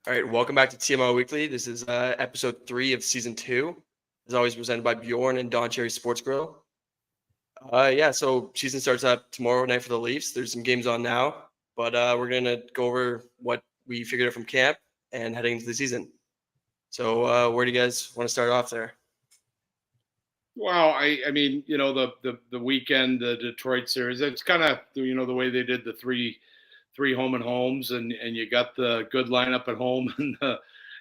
All right, welcome back to TML Weekly. This is episode 3 of season 2. As always, presented by Bjorn and Don Cherry Sports Grill. So season starts up tomorrow night for the Leafs. There's some games on now, but we're gonna go over what we figured out from camp and heading into the season. So where do you guys want to start off there? Well, I mean, the weekend, the Detroit series, it's kind of, the way they did the three home and homes, and you got the good lineup at home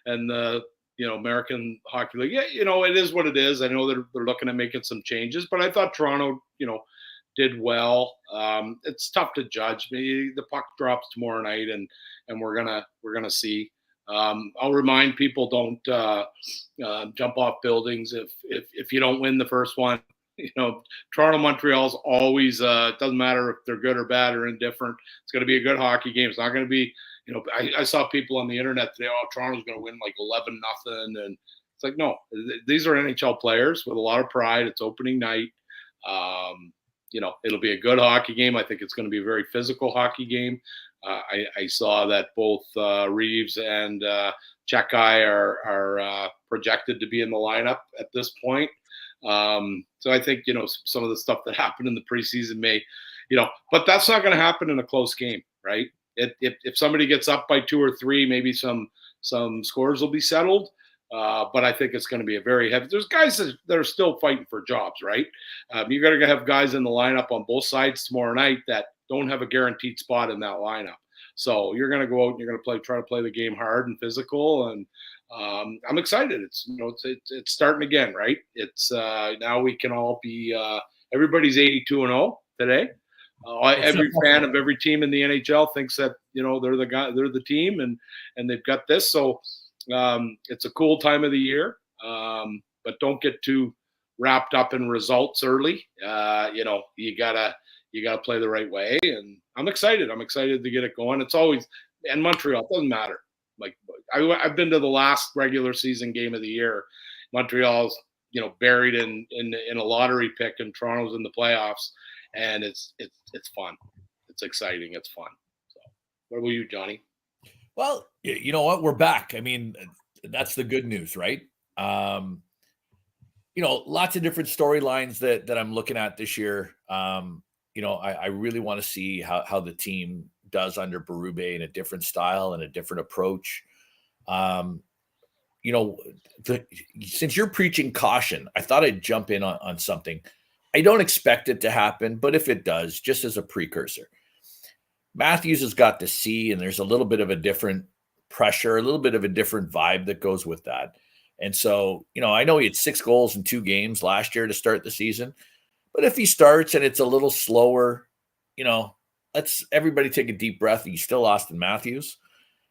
and the American Hockey League. Yeah, it is what it is. I know they're looking at making some changes, but I thought Toronto, did well. It's tough to judge. Maybe the puck drops tomorrow night, and we're gonna see. I'll remind people, don't jump off buildings if you don't win the first one. Toronto Montreal's always it doesn't matter if they're good or bad or indifferent. It's going to be a good hockey game. It's not going to be, I saw people on the internet today, Toronto's going to win like 11-0, and it's like, no, these are NHL players with a lot of pride. It's opening night. It'll be a good hockey game. I think it's going to be a very physical hockey game. I saw that both Reeves and Chekai are projected to be in the lineup at this point. So I think, some of the stuff that happened in the preseason may, but that's not going to happen in a close game, right? If somebody gets up by 2 or 3, maybe some scores will be settled. But I think it's going to be a very heavy. There's guys that are still fighting for jobs, right? You got to have guys in the lineup on both sides tomorrow night that don't have a guaranteed spot in that lineup. So you're going to go out and you're going to try to play the game hard and physical. And I'm excited. It's starting again, right? It's now we can all be. Everybody's 82-0 today. Every fan of every team in the NHL thinks that they're the team, and they've got this. So it's a cool time of the year, but don't get too wrapped up in results early. You gotta play the right way, and I'm excited. I'm excited to get it going. It's always, and Montreal, it doesn't matter. Like I've been to the last regular season game of the year. Montreal's buried in a lottery pick, and Toronto's in the playoffs, and it's fun. It's exciting. It's fun. So, what about you, Johnny? Well, you know what? We're back. I mean, that's the good news, right? Lots of different storylines that I'm looking at this year. I really want to see how the team does under Berube in a different style and a different approach. Since you're preaching caution, I thought I'd jump in on something. I don't expect it to happen, but if it does, just as a precursor, Matthews has got to see, and there's a little bit of a different pressure, a little bit of a different vibe that goes with that. And so, I know he had 6 goals in 2 games last year to start the season, but if he starts and it's a little slower, let's everybody take a deep breath. He's still Austin Matthews.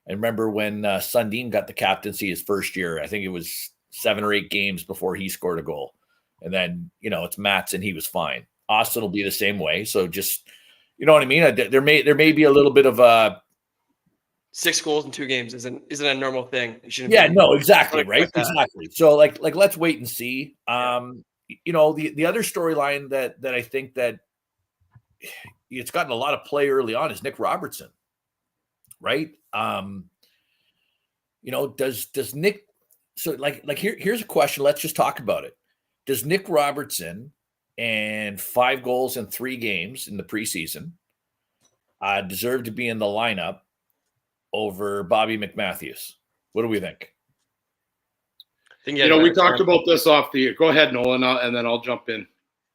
And remember when Sundin got the captaincy his first year, I think it was 7 or 8 games before he scored a goal. And then, it's Mats and he was fine. Austin will be the same way. So just, you know what I mean? There may be a little bit of 6 goals in 2 games isn't a normal thing. Exactly, right? Exactly. So like let's wait and see. The other storyline that I think that it's gotten a lot of play early on is Nick Robertson, right? Does Nick? So like here's a question. Let's just talk about it. Does Nick Robertson and 5 goals in 3 games in the preseason deserve to be in the lineup over Bobby McMatthews? What do we think? We talked about this off the. Go ahead, Nolan, and then I'll jump in.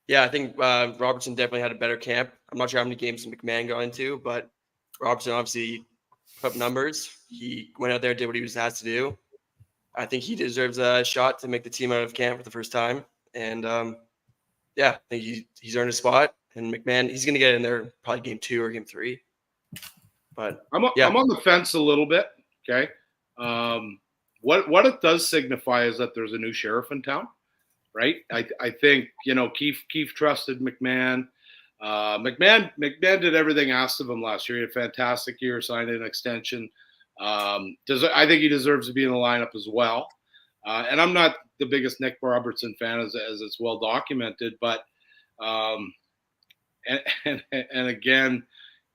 Yeah, I think Robertson definitely had a better camp. I'm not sure how many games McMahon got into, but Robertson obviously put up numbers. He went out there, did what he was asked to do. I think he deserves a shot to make the team out of camp for the first time. And I think he's earned a spot. And McMahon, he's going to get in there probably game 2 or game 3. But I'm on the fence a little bit. Okay. What it does signify is that there's a new sheriff in town, right? I think, Keefe trusted McMahon. McMahon did everything asked of him last year. He had a fantastic year, signed an extension. I think he deserves to be in the lineup as well. And I'm not the biggest Nick Robertson fan as it's well documented, but and again,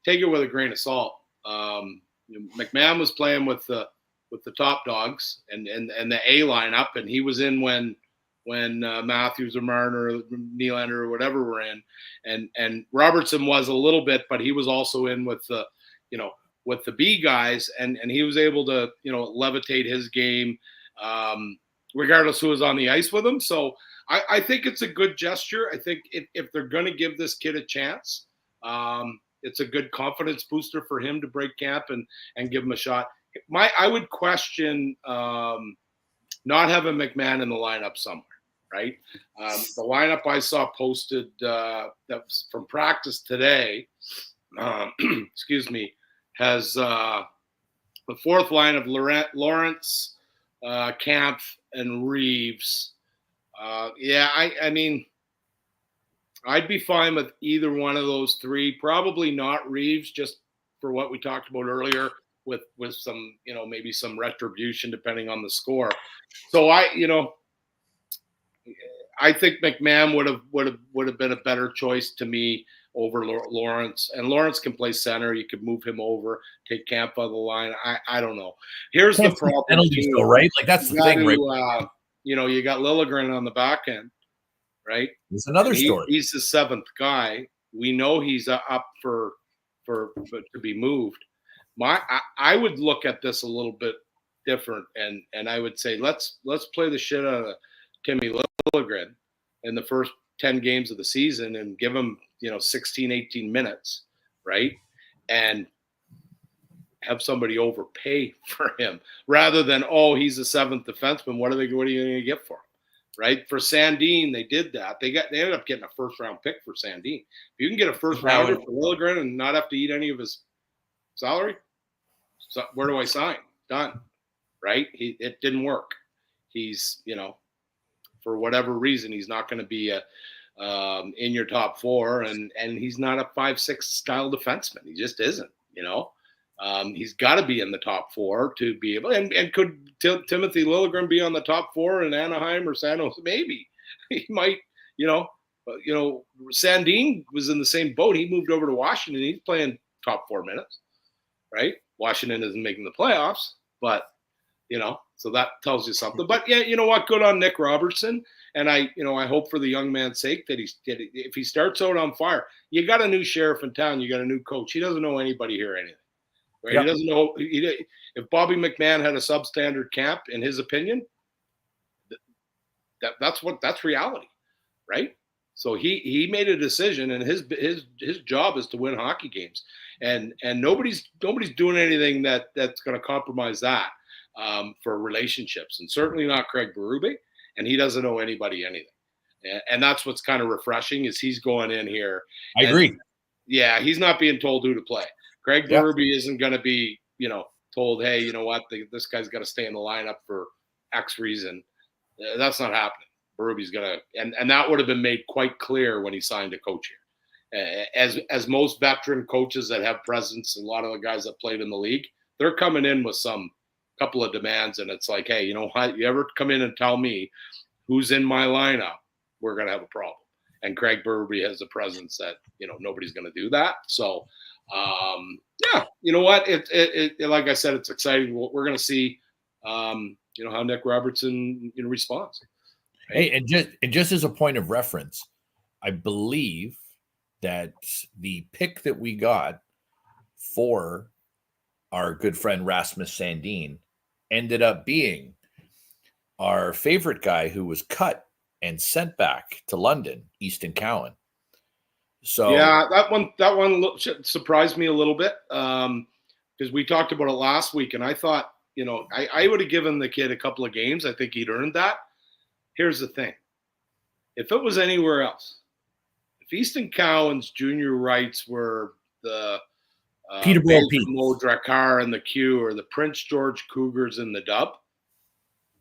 take it with a grain of salt. McMahon was playing with the with the top dogs and the A lineup, and he was in when Matthews or Martin or Nylander or whatever were in, and Robertson was a little bit, but he was also in with the with the B guys, and he was able to levitate his game, regardless who was on the ice with him. So I think it's a good gesture. I think if they're going to give this kid a chance, it's a good confidence booster for him to break camp and give him a shot. I would question not having McMahon in the lineup somewhere, right? The lineup I saw posted that was from practice today, excuse me, has the fourth line of Lawrence, Kampf, and Reeves. I mean, I'd be fine with either one of those three. Probably not Reeves, just for what we talked about earlier, with some maybe some retribution depending on the score. So I think McMahon would have been a better choice to me over Lawrence, and Lawrence can play center. You could move him over, take Camp on the line. I don't know. Here's the problem, penalties though, right? Like that's the thing, right? You got Liljegren on the back end, right? It's another story. He's the seventh guy. We know he's up for to be moved. I would look at this a little bit different, and I would say let's play the shit out of Timmy Liljegren in the first 10 games of the season and give him 16, 18 minutes, right? And have somebody overpay for him rather than, he's a seventh defenseman. What are you going to get for him? Right? For Sandin, they did that. They ended up getting a first round pick for Sandin. If you can get a first rounder for Liljegren and not have to eat any of his salary, so where do I sign? Done. Right? It didn't work. He's, for whatever reason, he's not going to be in your top four, and he's not a 5-6 style defenseman. He just isn't. He's got to be in the top four to be able. And could Timothy Liljegren be on the top four in Anaheim or San Jose? Maybe he might. Sandin was in the same boat. He moved over to Washington. He's playing top 4 minutes, right? Washington isn't making the playoffs, but so that tells you something. But yeah, you know what? Good on Nick Robertson. And I hope for the young man's sake that if he starts out on fire, you got a new sheriff in town, you got a new coach. He doesn't know anybody here or anything, right? Yep. He doesn't know. If Bobby McMahon had a substandard camp, in his opinion, that's reality, right? So he made a decision, and his job is to win hockey games, and nobody's doing anything that's going to compromise that for relationships, and certainly not Craig Berube. And he doesn't know anybody anything. And that's what's kind of refreshing is he's going in here. I agree. Yeah, he's not being told who to play. Craig Berube isn't going to be, told, hey, you know what, this guy's got to stay in the lineup for X reason. That's not happening. Berube's going to – and that would have been made quite clear when he signed a coach here. As most veteran coaches that have presence, a lot of the guys that played in the league, they're coming in with some – couple of demands, and it's like, hey, you know what, you ever come in and tell me who's in my lineup, we're going to have a problem. And Craig Berube has a presence that nobody's going to do that. So you know what, it like I said, it's exciting. We're going to see how Nick Robertson responds, right? Hey, and just as a point of reference, I believe that the pick that we got for our good friend Rasmus Sandin ended up being our favorite guy who was cut and sent back to London, Easton Cowan. So yeah, that one surprised me a little bit because we talked about it last week, and I thought, I would have given the kid a couple of games. I think he'd earned that. Here's the thing: if it was anywhere else, if Easton Cowan's junior rights were the Peterborough Mo Drakkar in the Q or the Prince George Cougars in the Dub,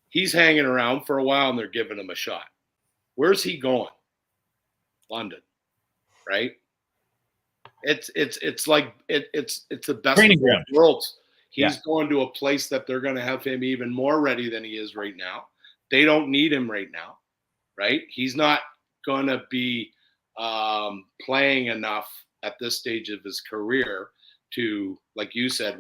he's hanging around for a while and they're giving him a shot. Where's he going? London, right? It's like it's the best of both worlds. He's going to a place that they're going to have him even more ready than he is right now. They don't need him right now, right? He's not going to be playing enough at this stage of his career to, like you said,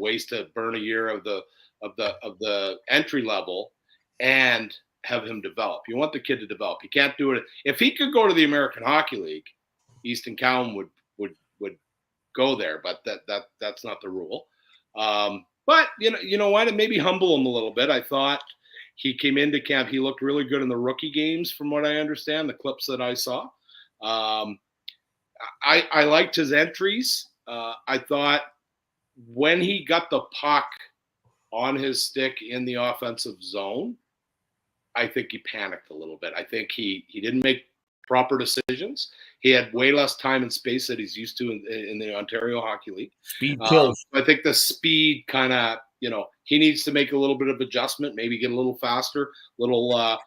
burn a year of the entry level and have him develop. You want the kid to develop. You can't do it. If he could go to the American Hockey League, Easton Cowan would go there, but that's not the rule. But you know what? It maybe humble him a little bit. I thought he came into camp. He looked really good in the rookie games, from what I understand, the clips that I saw. I liked his entries. I thought when he got the puck on his stick in the offensive zone, I think he panicked a little bit. I think he didn't make proper decisions. He had way less time and space that he's used to in the Ontario Hockey League. Speed kills. I think the speed kind of, he needs to make a little bit of adjustment, maybe get a little faster, little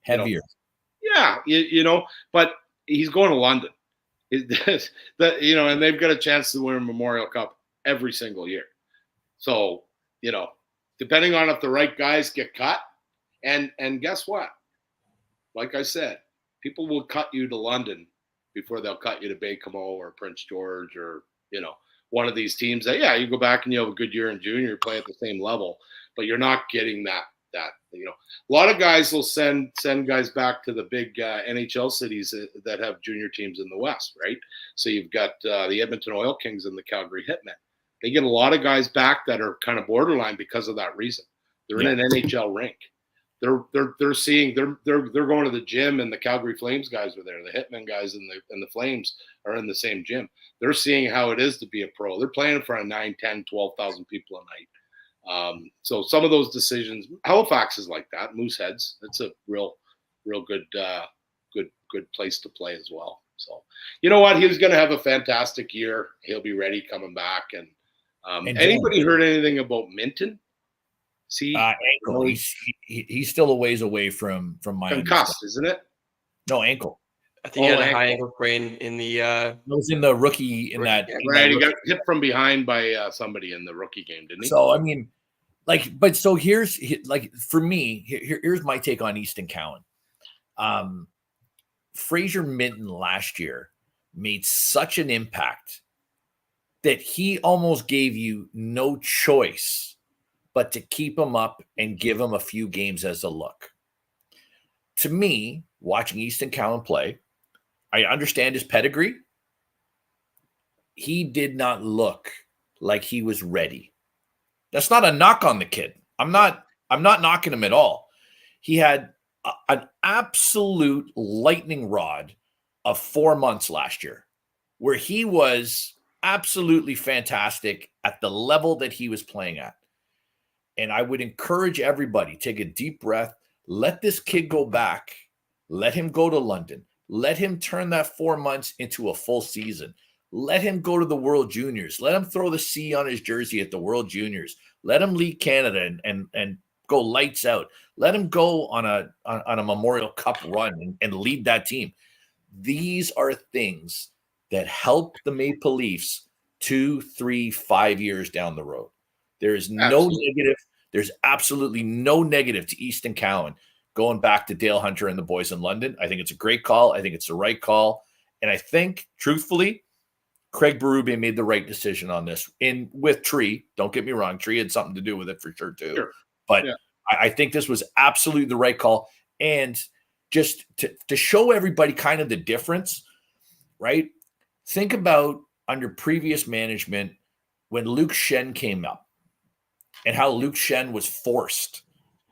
Heavier. But he's going to London. And they've got a chance to win a Memorial Cup every single year. So, depending on if the right guys get cut, and guess what? Like I said, people will cut you to London before they'll cut you to Baie-Comeau or Prince George or, one of these teams that, you go back and you have a good year in junior, play at the same level, but you're not getting that, a lot of guys will send guys back to the big NHL cities that have junior teams in the West, right? So you've got the Edmonton Oil Kings and the Calgary Hitmen. They get a lot of guys back that are kind of borderline because of that reason. They're in an NHL rink. They're going to the gym, and the Calgary Flames guys are there. The Hitmen guys and the Flames are in the same gym. They're seeing how it is to be a pro. They're playing in front of 9, 10, 12,000 people a night. So some of those decisions, Halifax is like that. Mooseheads, it's a real good place to play as well. So you know what? He's going to have a fantastic year. He'll be ready coming back. And anybody heard anything about Minton? See, ankle. He's still a ways away from my concussed, isn't it? No, ankle. I think he had a high ankle sprain in the. It was in the rookie in that. Right, he got hit from behind by somebody in the rookie game, didn't he? So I mean, here's for me. Here's my take on Easton Cowan. Fraser Minton last year made such an impact that he almost gave you no choice but to keep him up and give him a few games as a look. To me, watching Easton Cowan play, I understand his pedigree. He did not look like he was ready. That's not a knock on the kid. I'm not knocking him at all. He had an absolute lightning rod of 4 months last year where he was absolutely fantastic at the level that he was playing at. And I would encourage everybody, take a deep breath, let this kid go back, let him go to London, let him turn that 4 months into a full season, let him go to the World Juniors, let him throw the C on his jersey at the World Juniors, let him lead Canada and go lights out, let him go on a Memorial Cup run and lead that team. These are things that help the Maple Leafs 2, 3, 5 years down the road. There is no negative. There's absolutely no negative to Easton Cowan going back to Dale Hunter and the boys in London. I think it's a great call. I think it's the right call. And I think, truthfully, Craig Berube made the right decision on this. With Tree, don't get me wrong, Tree had something to do with it for sure too. Sure. But yeah. I think this was absolutely the right call. And just to show everybody kind of the difference, right? Think about under previous management when Luke Shen came up and how Luke Shen was forced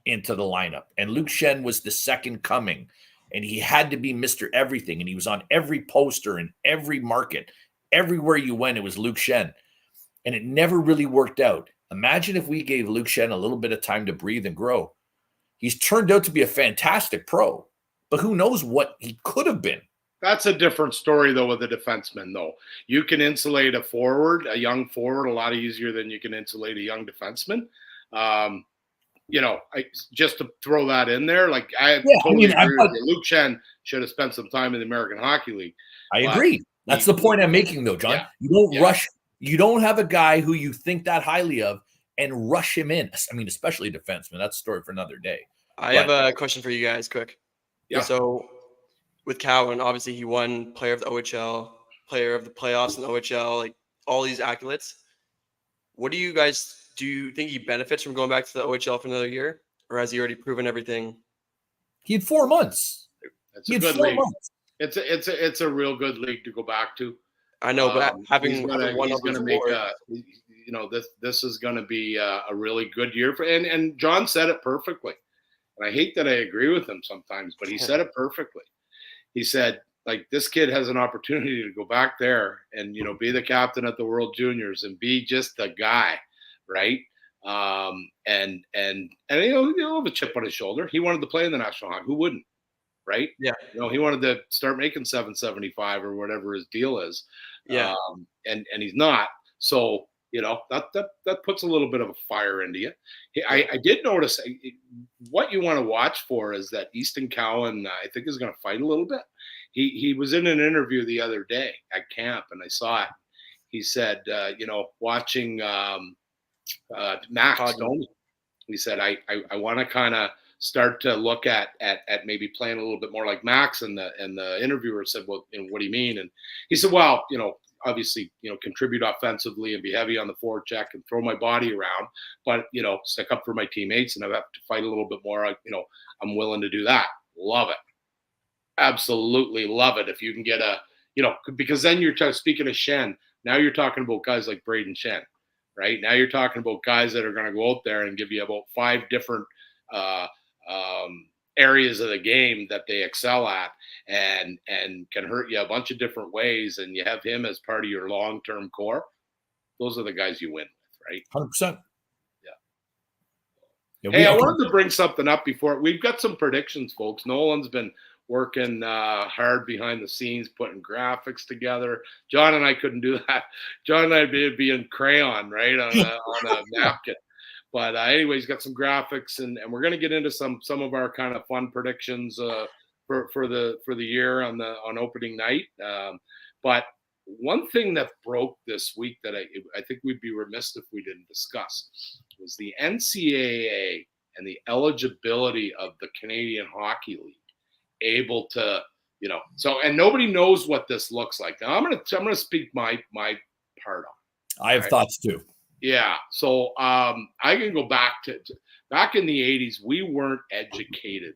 into the lineup. And Luke Shen was the second coming, and he had to be Mr. Everything. And he was on every poster in every market. Everywhere you went, it was Luke Shen. And it never really worked out. Imagine if we gave Luke Shen a little bit of time to breathe and grow. He's turned out to be a fantastic pro, but who knows what he could have been. That's a different story, though, with a defenseman, though. You can insulate a young forward, a lot easier than you can insulate a young defenseman. Just to throw that in there, Luke Shen should have spent some time in the American Hockey League. I agree. That's the point I'm making, though, John. Yeah. You don't rush. You don't have a guy who you think that highly of and rush him in. I mean, especially defenseman. That's a story for another day. I have a question for you guys, quick. Yeah. So with Cowan, obviously he won Player of the OHL, Player of the Playoffs in the OHL, like all these accolades. What do you think he benefits from going back to the OHL for another year, or has he already proven everything? He had 4 months. It's a good league. It's a real good league to go back to. I know, but having one he's gonna make this is gonna be a really good year for. And John said it perfectly. And I hate that I agree with him sometimes, but he said it perfectly. He said, like, this kid has an opportunity to go back there and, be the captain at the World Juniors and be just the guy, right? And he'll have a chip on his shoulder. He wanted to play in the National Hockey. Who wouldn't, right? Yeah. He wanted to start making $775 or whatever his deal is. Yeah. And he's not. So, that puts a little bit of a fire into you. I did notice what you want to watch for is that Easton Cowan, I think, is going to fight a little bit. He was in an interview the other day at camp, and I saw it. He said, watching Max Domi, he said, I want to kind of start to look at maybe playing a little bit more like Max. And the interviewer said, well, what do you mean? And he said, well, obviously, contribute offensively and be heavy on the forecheck and throw my body around, but, stick up for my teammates and I have to fight a little bit more. I'm willing to do that. Love it. Absolutely love it. If you can get because then you're speaking of Shen, now you're talking about guys like Braden Shen, right? Now you're talking about guys that are going to go out there and give you about 5 different areas of the game that they excel at and can hurt you a bunch of different ways, and you have him as part of your long-term core. Those are the guys you win with, right? 100%. Yeah. Hey, I wanted to bring something up before. We've got some predictions, folks. Nolan's been working hard behind the scenes, putting graphics together. John and I couldn't do that. John and I'd be in crayon, right, on a napkin. But anyway, he's got some graphics, and we're going to get into some of our kind of fun predictions for the year on opening night. But one thing that broke this week that I think we'd be remiss if we didn't discuss was the NCAA and the eligibility of the Canadian Hockey League able to, and nobody knows what this looks like. Now I'm gonna speak my part on. I have thoughts too. Yeah. So I can go back in the 80s, we weren't educated.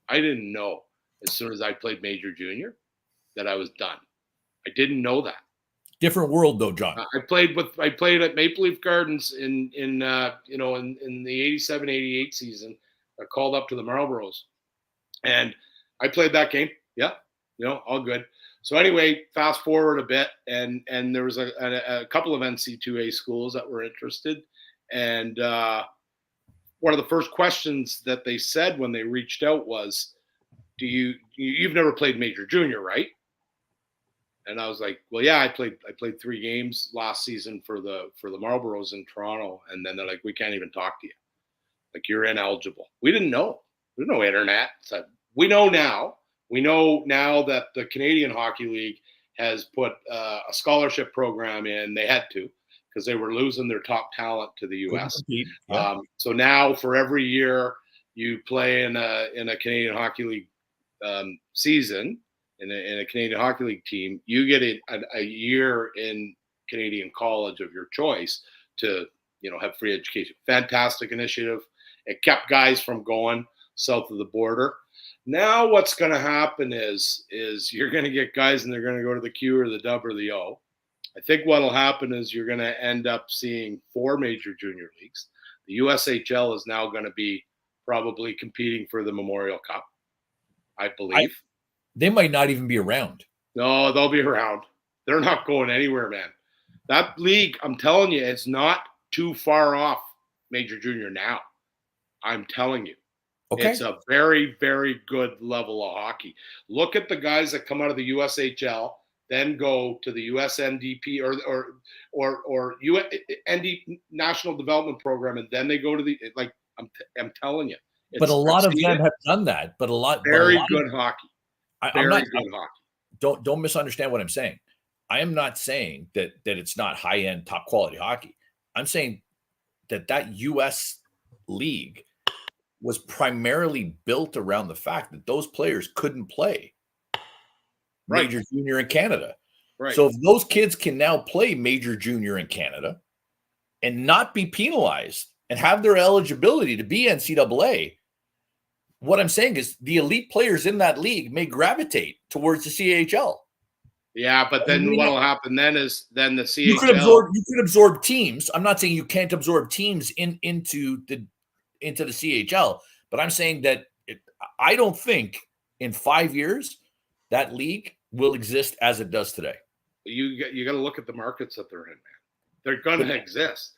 I didn't know as soon as I played major junior that I was done. I didn't know that. Different world though, John. I played at Maple Leaf Gardens in the 87-88 season. I called up to the Marlboros and I played that game. Yeah. All good. So anyway, fast forward a bit, and there was a couple of NC2A schools that were interested, and one of the first questions that they said when they reached out was, you've never played major junior, right? And I was like, well, yeah, I played 3 games last season for the Marlboros in Toronto, and then they're like, we can't even talk to you, like you're ineligible. We didn't know. There's no internet. So we know now. We know now that the Canadian Hockey League has put a scholarship program in. They had to because they were losing their top talent to the U.S. Yeah. So now for every year you play in a Canadian Hockey League season, in a Canadian Hockey League team, you get a year in Canadian college of your choice to have free education. Fantastic initiative. It kept guys from going south of the border. Now what's going to happen is you're going to get guys and they're going to go to the Q or the W or the O. I think what will happen is you're going to end up seeing 4 major junior leagues. The USHL is now going to be probably competing for the Memorial Cup, I believe. They might not even be around. No, they'll be around. They're not going anywhere, man. That league, I'm telling you, it's not too far off major junior now. I'm telling you. Okay. It's a very, very good level of hockey. Look at the guys that come out of the USHL, then go to the USNDP or ND National Development Program, and then they go to the I'm telling you. But a lot of them have done that. But a lot very good hockey. Very good hockey. Don't misunderstand what I'm saying. I am not saying that it's not high end, top quality hockey. I'm saying that U.S. league was primarily built around the fact that those players couldn't play major junior in Canada. Right. So if those kids can now play major junior in Canada and not be penalized and have their eligibility to be NCAA, what I'm saying is the elite players in that league may gravitate towards the CHL. Yeah, but then what will happen then is then the CHL. You could absorb teams. I'm not saying you can't absorb teams into the CHL, but I'm saying that I don't think in 5 years that league will exist as it does today. You got to look at the markets that they're in, man. They're going to exist.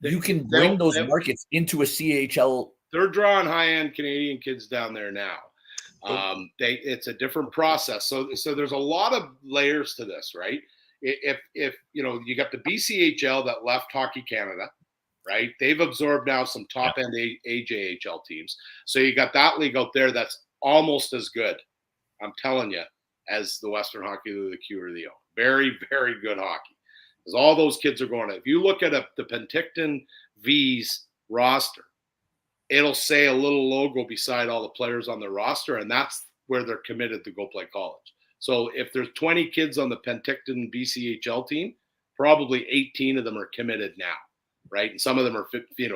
You can bring those markets into a CHL. They're drawing high-end Canadian kids down there now. It's a different process. So there's a lot of layers to this, right? If you got the BCHL that left Hockey Canada, right? They've absorbed now some top-end AJHL teams. So you got that league out there that's almost as good, I'm telling you, as the Western Hockey League, the Q or the O. Very, very good hockey. Because all those kids are going to. If you look at the Penticton V's roster, it'll say a little logo beside all the players on the roster, and that's where they're committed to go play college. So if there's 20 kids on the Penticton BCHL team, probably 18 of them are committed now, right? And some of them are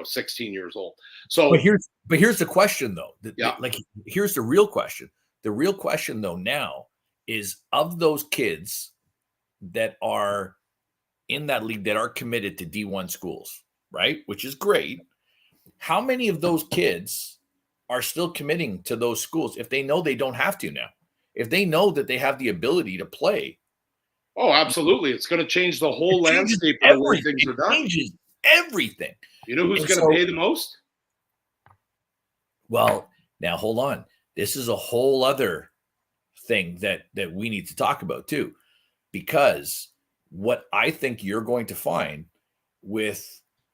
16 years old. So, but here's the question though. Here's the real question. The real question though now is, of those kids that are in that league that are committed to D1 schools, right? Which is great. How many of those kids are still committing to those schools if they know they don't have to now? If they know that they have the ability to play? Oh, absolutely. It's going to change the whole landscape of the way things are done. It changes everything. You know who's going to pay the most? Well, now hold on. This is a whole other thing that we need to talk about too, because what I think you're going to find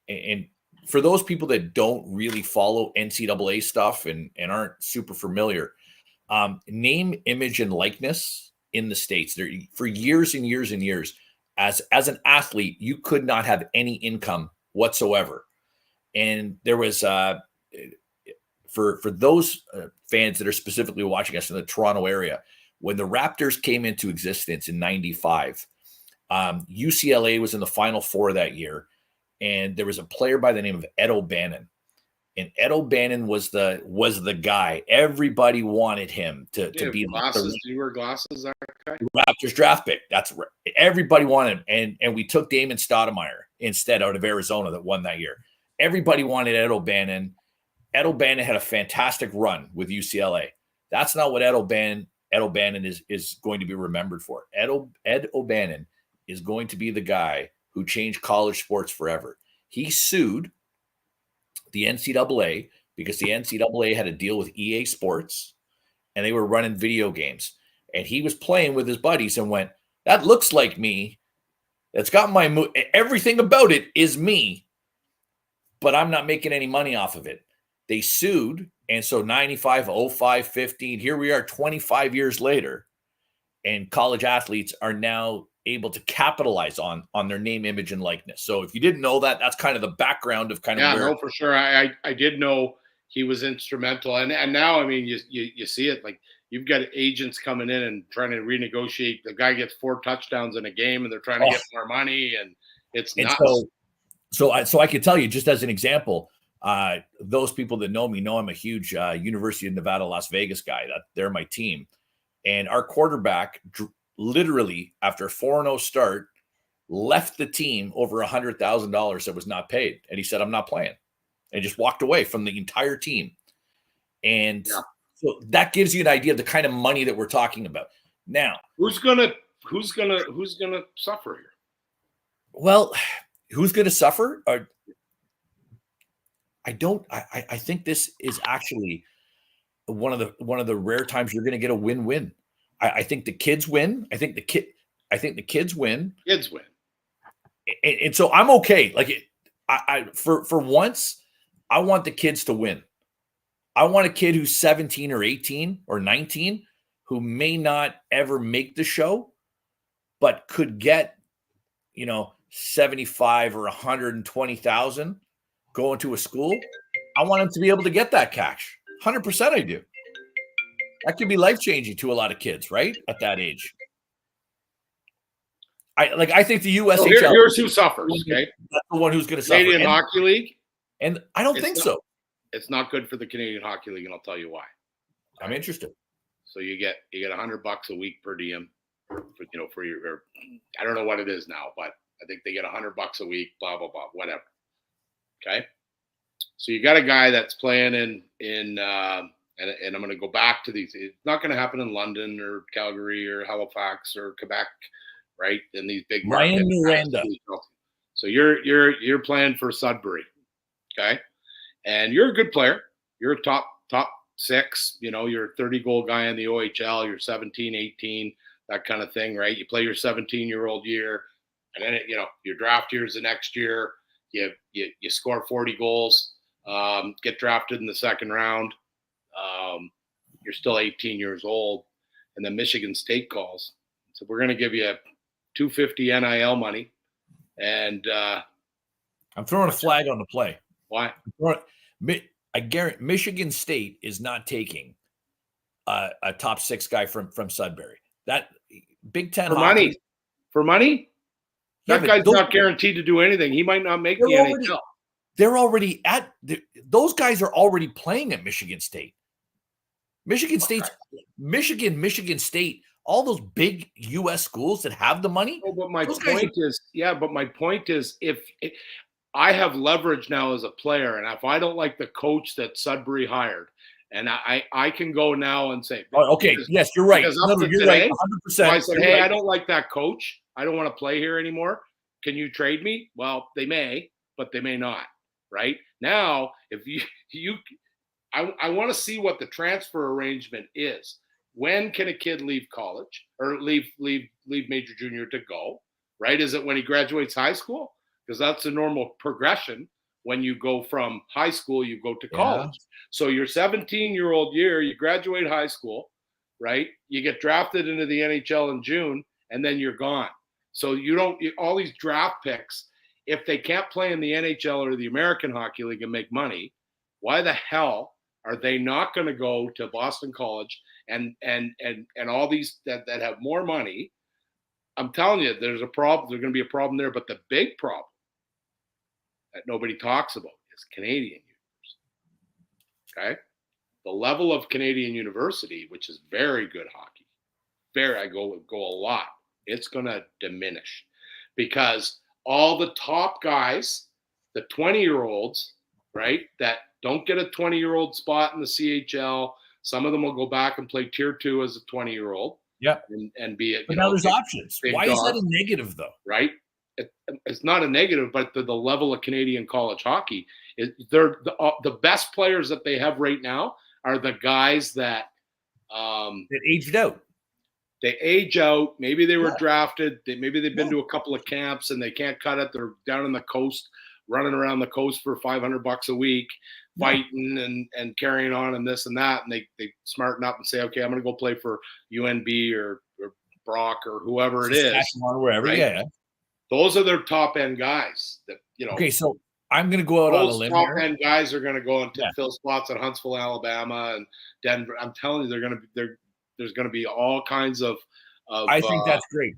and for those people that don't really follow NCAA stuff and aren't super familiar, name, image, and likeness in the States, there for years and years and years, as an athlete, you could not have any income whatsoever. And there was for those fans that are specifically watching us in the Toronto area, when the Raptors came into existence in '95, UCLA was in the Final Four that year, and there was a player by the name of Ed O'Bannon. And Ed O'Bannon was the guy. Everybody wanted him to be glasses. Do you wear glasses, that guy? Raptors draft pick. That's right. Everybody wanted him. And we took Damon Stoudemire instead out of Arizona that won that year. Everybody wanted Ed O'Bannon. Ed O'Bannon had a fantastic run with UCLA. That's not what Ed O'Bannon is going to be remembered for. Ed O'Bannon is going to be the guy who changed college sports forever. He sued the NCAA because the NCAA had a deal with EA Sports and they were running video games. And he was playing with his buddies and went, "That looks like me. That's got my everything about it is me, but I'm not making any money off of it." They sued. And so 95, 05, 15, here we are 25 years later. And college athletes are now able to capitalize on their name, image, and likeness. So if you didn't know that, that's kind of the background of kind of where. Yeah, no, for sure. I did know he was instrumental. And now, I mean, you see it. Like, you've got agents coming in and trying to renegotiate. The guy gets 4 touchdowns in a game and they're trying to get more money. And it's nuts. So I could tell you, just as an example, those people that know me know I'm a huge University of Nevada, Las Vegas guy. That they're my team. And our quarterback literally, after a 4-0 start, left the team over $100,000 that was not paid. And he said, "I'm not playing." And just walked away from the entire team. And so that gives you an idea of the kind of money that we're talking about. Now, who's gonna suffer here? Well, who's gonna suffer? I think this is actually one of the rare times you're going to get a win-win. I think the kids win. I think the kids win. Kids win. And so I'm okay. Like, for once, I want the kids to win. I want a kid who's 17 or 18 or 19 who may not ever make the show, but could get, 75 or 120,000 going to a school. I want him to be able to get that cash. 100% I do. That could be life-changing to a lot of kids, right? At that age. I think the USHL. So here's who suffers. Okay, that's the one who's going to suffer. Canadian Hockey League, and I don't think so. It's not good for the Canadian Hockey League, and I'll tell you why. I'm interested. So you get $100 a week per diem for your, or I don't know what it is now, but I think they get $100 a week, blah blah blah, whatever. Okay, so you got a guy that's playing in and I'm going to go back to these. It's not going to happen in London or Calgary or Halifax or Quebec, right? In these big markets. Ryan Miranda. So you're playing for Sudbury, okay? And you're a good player. You're a top 6. You're a 30-goal guy in the OHL. You're 17, 18, that kind of thing, right? You play your 17-year-old year, and then your draft year's the next year. You score 40 goals, get drafted in the second round. You're still 18 years old, and then Michigan State calls. So we're going to give you $250 NIL money, and I'm throwing a flag on the play. Why? I guarantee Michigan State is not taking a top 6 guy from Sudbury. That Big Ten for money. That guy's not guaranteed to do anything. He might not make the NHL. They're already those guys are already playing at Michigan State. Michigan State, all those big U.S. schools that have the money. Oh, but my point is, if I have leverage now as a player, and if I don't like the coach that Sudbury hired, and I can go now and say, okay, yes, you're right. You're right, 100%. I said, hey, I don't like that coach. I don't want to play here anymore. Can you trade me? Well, they may, but they may not. Right now, if I want to see what the transfer arrangement is. When can a kid leave college or leave major junior to go? Right? Is it when he graduates high school? Because that's the normal progression. When you go from high school, you go to college. Yeah. So your 17-year-old year, you graduate high school, right? You get drafted into the NHL in June, and then you're gone. So all these draft picks, if they can't play in the NHL or the American Hockey League and make money, why the hell are they not going to go to Boston College and all these that have more money? I'm telling you, there's a problem. There's going to be a problem there. But the big problem that nobody talks about is Canadian university. Okay, the level of Canadian university, which is very good hockey, I go a lot. It's going to diminish because all the top guys, the 20-year-olds, right, that don't get a 20-year-old spot in the CHL. Some of them will go back and play Tier 2 as a 20-year-old. Yeah, and be it. But now there's options. Why is that a negative, though? Right? It's not a negative, but the level of Canadian college hockey is they're the best players that they have right now are the guys that aged out. They age out. Maybe they were drafted. Maybe they've been to a couple of camps and they can't cut it. They're down on the coast, running around the coast for $500 a week, fighting and carrying on and this and that. And they smarten up and say, okay, I'm going to go play for UNB or Brock or whoever it is. Or wherever, right? Yeah. Those are their top end guys. Okay, so I'm going to go out on a limb. Those top end guys are going to go and fill spots at Huntsville, Alabama, and Denver. I'm telling you, there's going to be all kinds of I think that's great.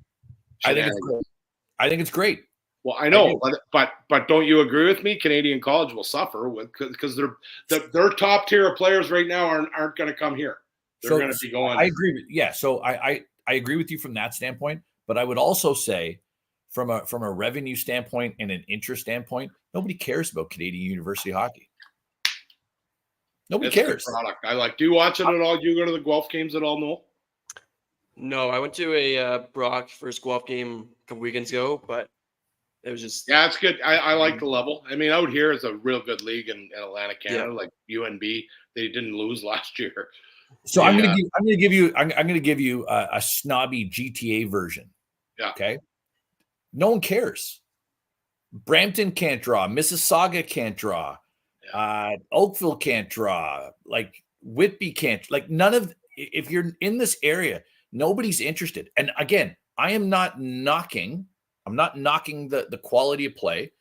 I think it's great. Well, I know, but don't you agree with me? Canadian college will suffer because their top tier of players right now aren't going to come here. They're going to be going. I agree. So I agree with you from that standpoint, but I would also say from a revenue standpoint and an interest standpoint, nobody cares about Canadian university hockey. Nobody cares. Product. Do you watch it at all? Do you go to the Guelph games at all, Noel? No, I went to a Brock first Guelph game a couple weekends ago, but it was just it's good. I like the level. I mean, out here is a real good league in Atlantic Canada, like UNB. They didn't lose last year. So I'm going to give you a snobby GTA version. Yeah. Okay. No one cares. Brampton can't draw. Mississauga can't draw. Oakville can't draw. Like Whitby can't. Like none of. If you're in this area, nobody's interested. And again, I'm not knocking the quality of play.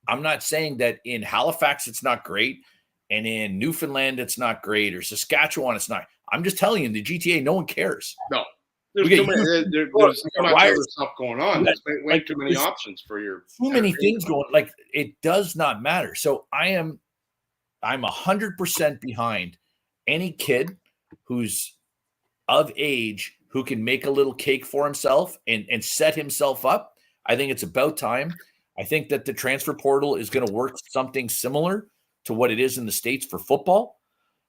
I'm not saying that in Halifax it's not great, and in Newfoundland it's not great, or Saskatchewan it's not. I'm just telling you, in the GTA, no one cares. No, there's too many, there's too much other stuff going on. There's way too many options for your. Too many things going. Like, it does not matter. So I'm 100% behind any kid who's of age who can make a little cake for himself and set himself up. I think it's about time. I think that the transfer portal is going to work something similar to what it is in the States for football,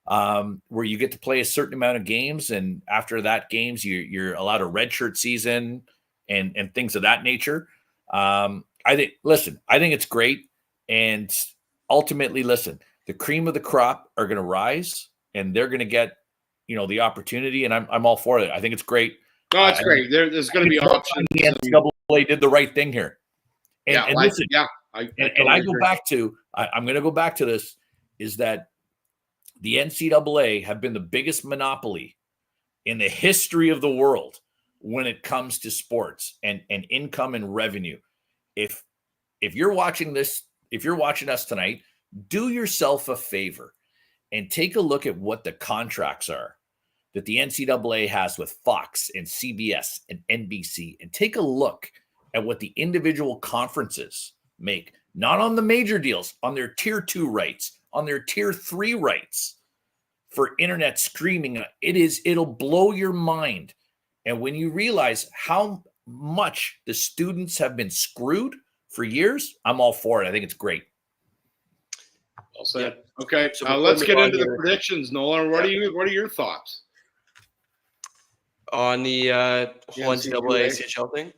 where you get to play a certain amount of games, and after that games, you're allowed a redshirt season and things of that nature. I think it's great. And ultimately, the cream of the crop are going to rise, and they're going to get, the opportunity, and I'm all for it. I think it's great. No, it's great. There's going to be options. The NCAA did the right thing here. And listen, I go back to, I'm going to go back to this, is that the NCAA have been the biggest monopoly in the history of the world when it comes to sports and income and revenue. If you're watching this, if you're watching us tonight, do yourself a favor and take a look at what the contracts are that the NCAA has with Fox and CBS and NBC, and take a look at what the individual conferences make, not on the major deals, on their tier 2 rights, on their tier 3 rights for internet streaming. It'll blow your mind. And when you realize how much the students have been screwed for years, I'm all for it. I think it's great. Well said. Yeah. Okay, so let's get into the predictions, Nolan. What are your thoughts on the whole NCAA CHL thing?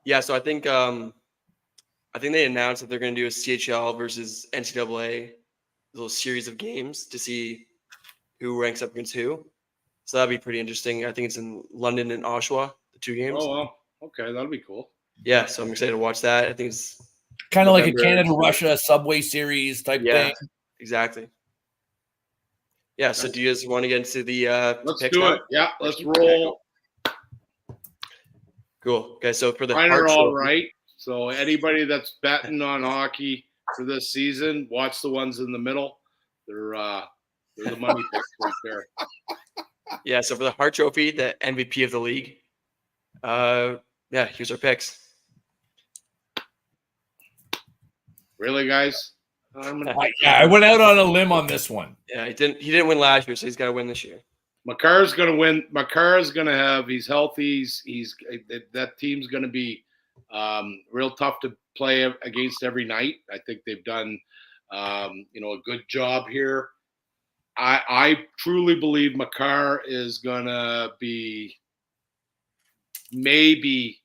Yeah, so I think they announced that they're going to do a CHL versus NCAA little series of games to see who ranks up against who. So that'd be pretty interesting. I think it's in London and Oshawa, the 2 games. Oh, well, okay, that'll be cool. Yeah, so I'm excited to watch that. I think it's kind of like a Canada-Russia Subway Series type thing. Exactly. Yeah, so do you guys want to get into the let's do it. Yeah, let's roll. Cool. Okay, so for the mine are all right. So anybody that's betting on hockey for this season, watch the ones in the middle. They're the money picks right there. Yeah, so for the Hart Trophy, the MVP of the league, here's our picks. Really, guys? I went out on a limb on this one. Yeah, he didn't win last year, so he's got to win this year. Makar's going to win. Makar's going to have. He's healthy. That team's going to be real tough to play against every night. I think they've done, a good job here. I truly believe Makar is going to be maybe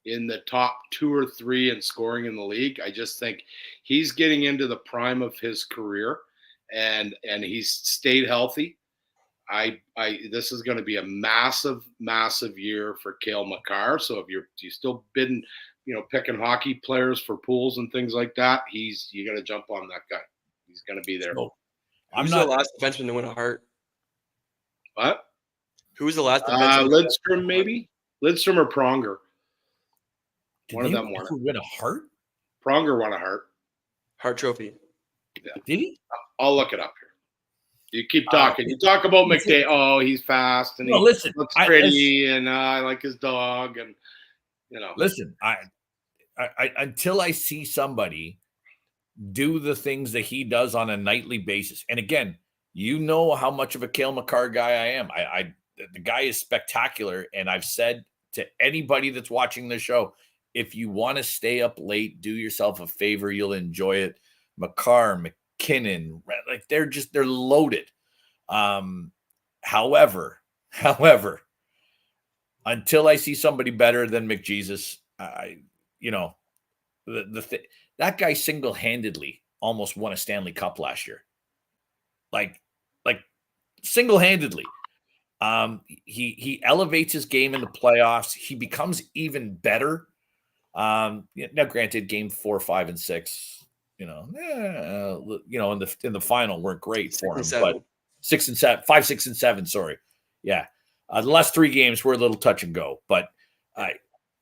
in the top 2 or 3 in scoring in the league. I just think he's getting into the prime of his career, and he's stayed healthy. This is going to be a massive year for Cale Makar. So if you're still bidding, picking hockey players for pools and things like that, you got to jump on that guy. He's going to be there. So, Who's the last defenseman to win a Hart? What? Who's the last defenseman? Lidstrom, maybe. Lidstrom or Pronger. One of them win a Hart? Pronger won a Hart. Hart Trophy. Yeah. Did he? I'll look it up here. You keep talking. You talk about McDavid. Oh, he's fast and he looks pretty, and I like his dog, and Listen, I until I see somebody do the things that he does on a nightly basis, and again, how much of a Cale Makar guy I am. The guy is spectacular, and I've said to anybody that's watching the show, if you want to stay up late, do yourself a favor. You'll enjoy it. Makar, McKinnon, like they're loaded. However, until I see somebody better than McJesus, that guy single-handedly almost won a Stanley Cup last year. Like single-handedly. He elevates his game in the playoffs. He becomes even better. Now, granted, game 4, 5, and 6, in the final weren't great for him, but 6 and 7, 5, 6, and 7. Sorry, yeah. The last 3 games were a little touch and go, but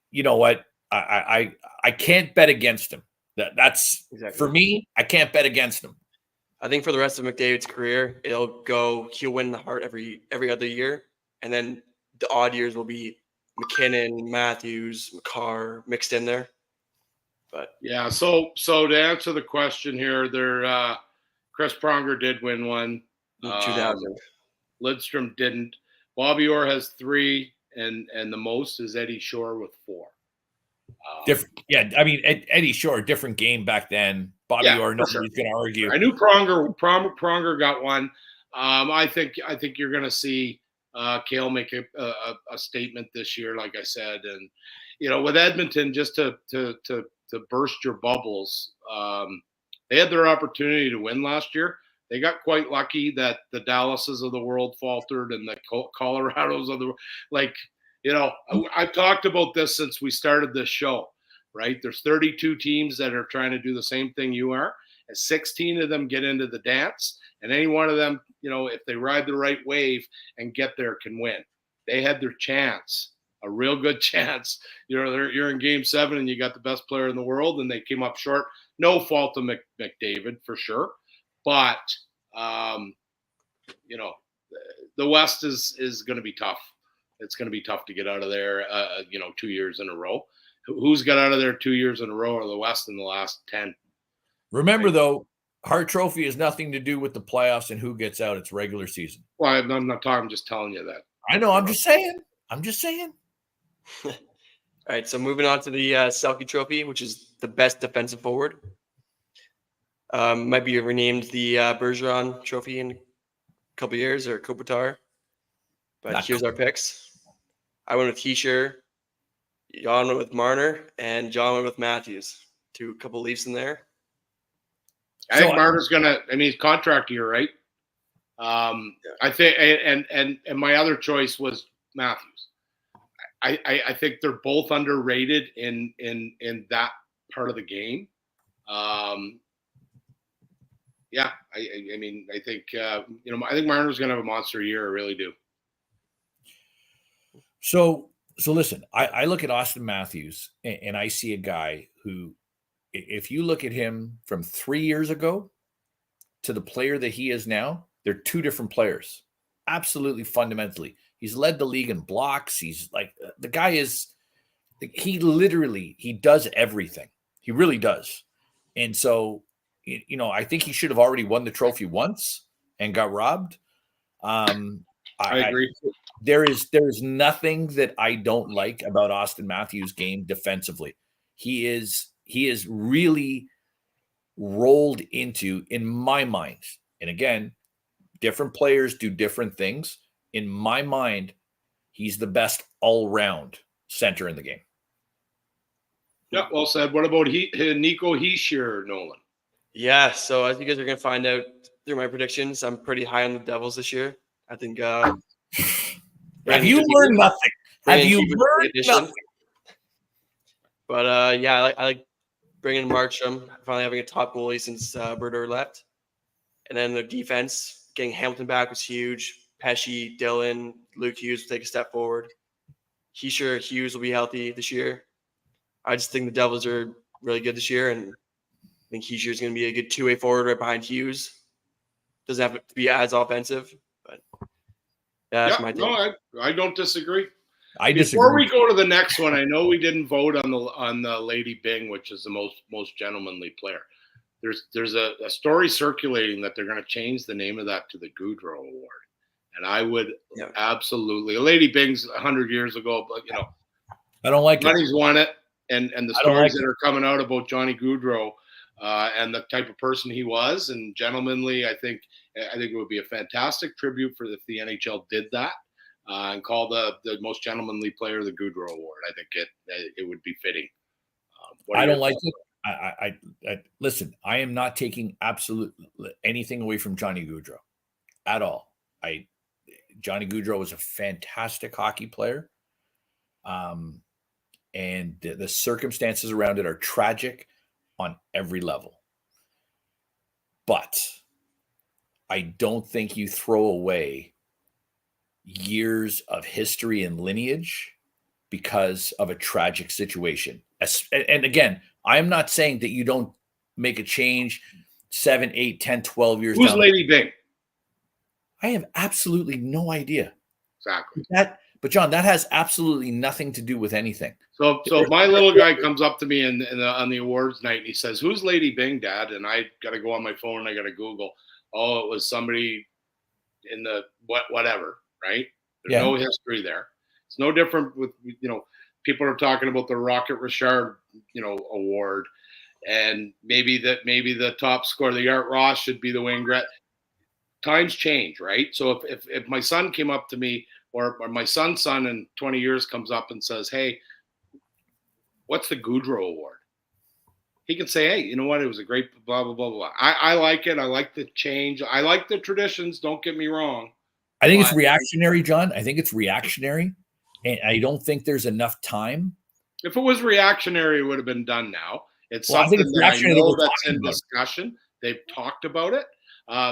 you know what? I can't bet against him. That's exactly. For me. I can't bet against him. I think for the rest of McDavid's career, he'll win the Hart every other year, and then the odd years will be McKinnon, Matthews, McCarr mixed in there. But yeah, so to answer the question here, Chris Pronger did win one. 2000. Lidstrom didn't. Bobby Orr has 3, and the most is Eddie Shore with 4. Different, yeah. I mean, Eddie Shore, different game back then. Bobby Orr, nobody's going to argue. I knew Pronger got one. I think you're going to see Cale make a statement this year, like I said, and with Edmonton, just to burst your bubbles, they had their opportunity to win last year. They got quite lucky that the Dallases of the world faltered and the Colorados of the I've talked about this since we started this show, right? There's 32 teams that are trying to do the same thing you are, and 16 of them get into the dance, and any one of them, if they ride the right wave and get there, can win. They had their chance, a real good chance. You're in Game 7 and you got the best player in the world, and they came up short. No fault of McDavid for sure, but the West is going to be tough. It's going to be tough to get out of there, 2 years in a row. Who's got out of there 2 years in a row, or the West in the last 10? Remember, though, Hart Trophy has nothing to do with the playoffs and who gets out. It's regular season. Well, I'm not talking. I'm just telling you that. I know. I'm just saying. All right, so moving on to the Selke Trophy, which is the best defensive forward. Might be renamed the Bergeron Trophy in a couple years, or Kopitar. But here's our picks. I went with Hischier, John went with Marner, and John went with Matthews. A couple Leafs in there. I think Marner's he's contract year, right? I think, and my other choice was Matthews. I think they're both underrated in that part of the game. I think I think Marner's going to have a monster year. I really do. So listen, I look at Austin Matthews and I see a guy who, if you look at him from 3 years ago to the player that he is now, they're two different players. Absolutely, fundamentally. He's led the league in blocks. He's the guy is, he does everything. He really does. And so, I think he should have already won the trophy once and got robbed. I agree. There is nothing that I don't like about Austin Matthews' game defensively. He is really rolled into, in my mind, and again, different players do different things. In my mind, he's the best all-round center in the game. Yeah, well said. What about Nico Hischier, Nolan? Yeah, so as you guys are going to find out through my predictions, I'm pretty high on the Devils this year. I think have you learned nothing? Have you learned nothing? But I like bringing Markstrom, finally having a top goalie since Brodeur left. And then the defense, getting Hamilton back was huge. Pesce, Dillon, Luke Hughes will take a step forward. Hughes will be healthy this year. I just think the Devils are really good this year, and I think Hischier is going to be a good two-way forward right behind Hughes. Doesn't have to be as offensive, but that's my take. No, I don't disagree. Before we go to the next one, I know we didn't vote on the Lady Byng, which is the most gentlemanly player. There's a story circulating that they're going to change the name of that to the Goudreau Award, and I would absolutely. Lady Byng's 100 years ago, but I don't like it. He's won it, and the stories that are coming out about Johnny Goudreau and the type of person he was, and gentlemanly. I think it would be a fantastic tribute if the NHL did that. And call the most gentlemanly player the Goudreau Award. I think it would be fitting. I don't like it. I listen. I am not taking absolutely anything away from Johnny Goudreau at all. Johnny Goudreau was a fantastic hockey player, and the circumstances around it are tragic on every level. But I don't think you throw away years of history and lineage because of a tragic situation. And again, I'm not saying that you don't make a change 7, 8, 10, 12 years Who's down. Lady Byng? I have absolutely no idea. Exactly. But John, that has absolutely nothing to do with anything. So if my little guy comes up to me on the awards night and he says, "Who's Lady Bing, Dad?" And I got to go on my phone and I got to Google. Oh, it was somebody in the whatever, right? There's no history there. It's no different with, people are talking about the Rocket Richard, award, and maybe the top scorer, the Art Ross, should be the Wayne Gretzky. Times change, right? So if my son came up to me, or my son's son in 20 years comes up and says, "Hey, what's the Goudreau Award?" He can say, "Hey, you know what? It was a great blah, blah, blah, blah." I like it. I like the change. I like the traditions. Don't get me wrong. I think it's reactionary, John. I think it's reactionary. And I don't think there's enough time. If it was reactionary, it would have been done now. It's Well, something that I know that's in about. discussion. They've talked about it.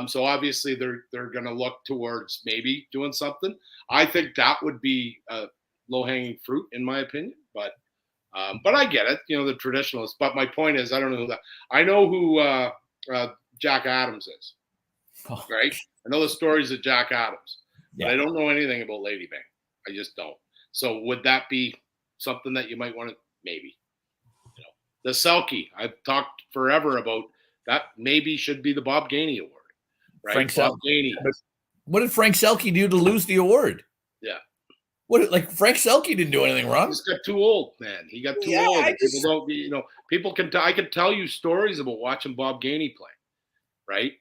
So obviously they're going to look towards maybe doing something. I think that would be low-hanging fruit, in my opinion. But I get it, the traditionalists. But my point is, I don't know who that. I know who Jack Adams is, right? I know the stories of Jack Adams, but I don't know anything about Lady Bang. I just don't. So would that be something that you might want to maybe? The Selke, I've talked forever about that. Maybe should be the Bob Gainey Award, right? Frank Bob Gainey. What did Frank Selke do to lose the award? Yeah. Frank Selke didn't do anything wrong. He just got too old, man. He got too old. People don't, I can tell you stories about watching Bob Gainey play, right?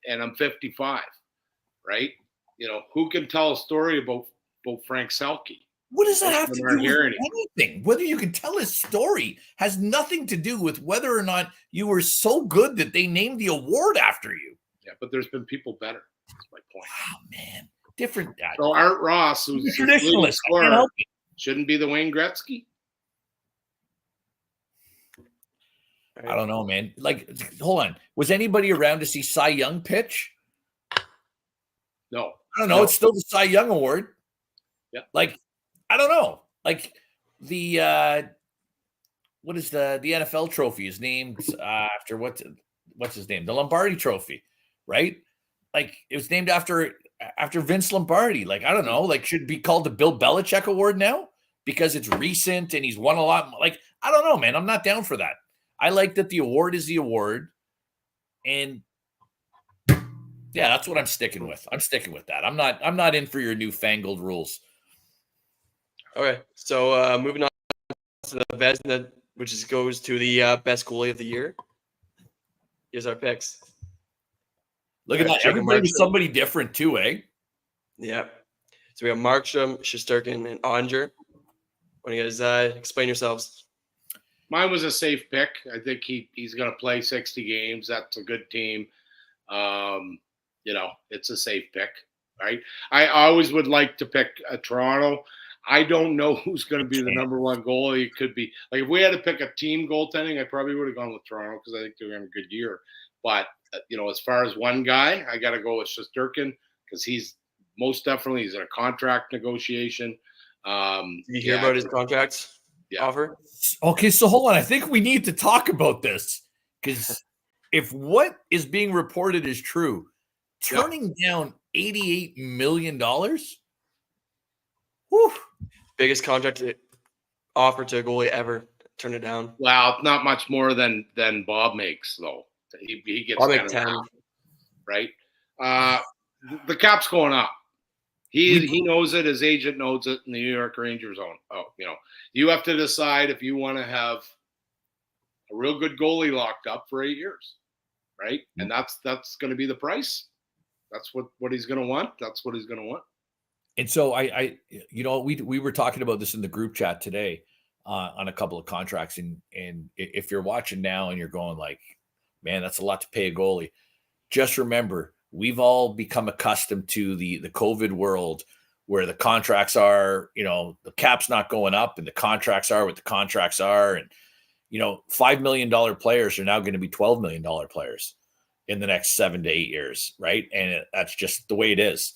And I'm 55, right? Who can tell a story about Frank Selke? What does that have to do with anything? Whether you can tell his story has nothing to do with whether or not you were so good that they named the award after you. Yeah, but there's been people better. That's my point. Wow, man. Different. So Art Ross, who's a traditionalist, scorer, shouldn't be the Wayne Gretzky? I don't know, man. Hold on. Was anybody around to see Cy Young pitch? No. I don't know. No. It's still the Cy Young Award. Yeah. I don't know. The what is the NFL trophy is named after what's his name? The Lombardi Trophy, right? It was named after Vince Lombardi. I don't know. Should it be called the Bill Belichick Award now because it's recent and he's won a lot? I don't know, man. I'm not down for that. I like that the award is the award, and yeah, that's what I'm sticking with. I'm sticking with that. I'm not in for your newfangled rules. Okay, so moving on to the Vezina, which goes to the best goalie of the year. Here's our picks. Look at that. Everybody was somebody different too, eh? Yeah. So we have Markstrom, Shesterkin, and Onger. Why don't you guys explain yourselves? Mine was a safe pick. I think he's going to play 60 games. That's a good team. It's a safe pick, right? I always would like to pick a Toronto. I don't know who's going to be the number one goalie. It could be if we had to pick a team goaltending, I probably would have gone with Toronto because I think they're having a good year. But as far as one guy, I got to go with Shesterkin because he's most definitely he's in a contract negotiation. Did you hear about his contract offer? Okay, so hold on. I think we need to talk about this because if what is being reported is true, turning down $88 million. Whew. Biggest contract offer to a goalie ever. Turn it down. Well, not much more than Bob makes though. He gets 10, right? The cap's going up. He knows it. His agent knows it. And the New York Rangers own. You have to decide if you want to have a real good goalie locked up for 8 years, right? And that's going to be the price. That's what he's going to want. That's what he's going to want. And so we were talking about this in the group chat today on a couple of contracts. And if you're watching now and you're going man, that's a lot to pay a goalie. Just remember, we've all become accustomed to the COVID world where the contracts are, the cap's not going up and the contracts are what the contracts are. And, $5 million players are now going to be $12 million players in the next 7 to 8 years. Right. And that's just the way it is.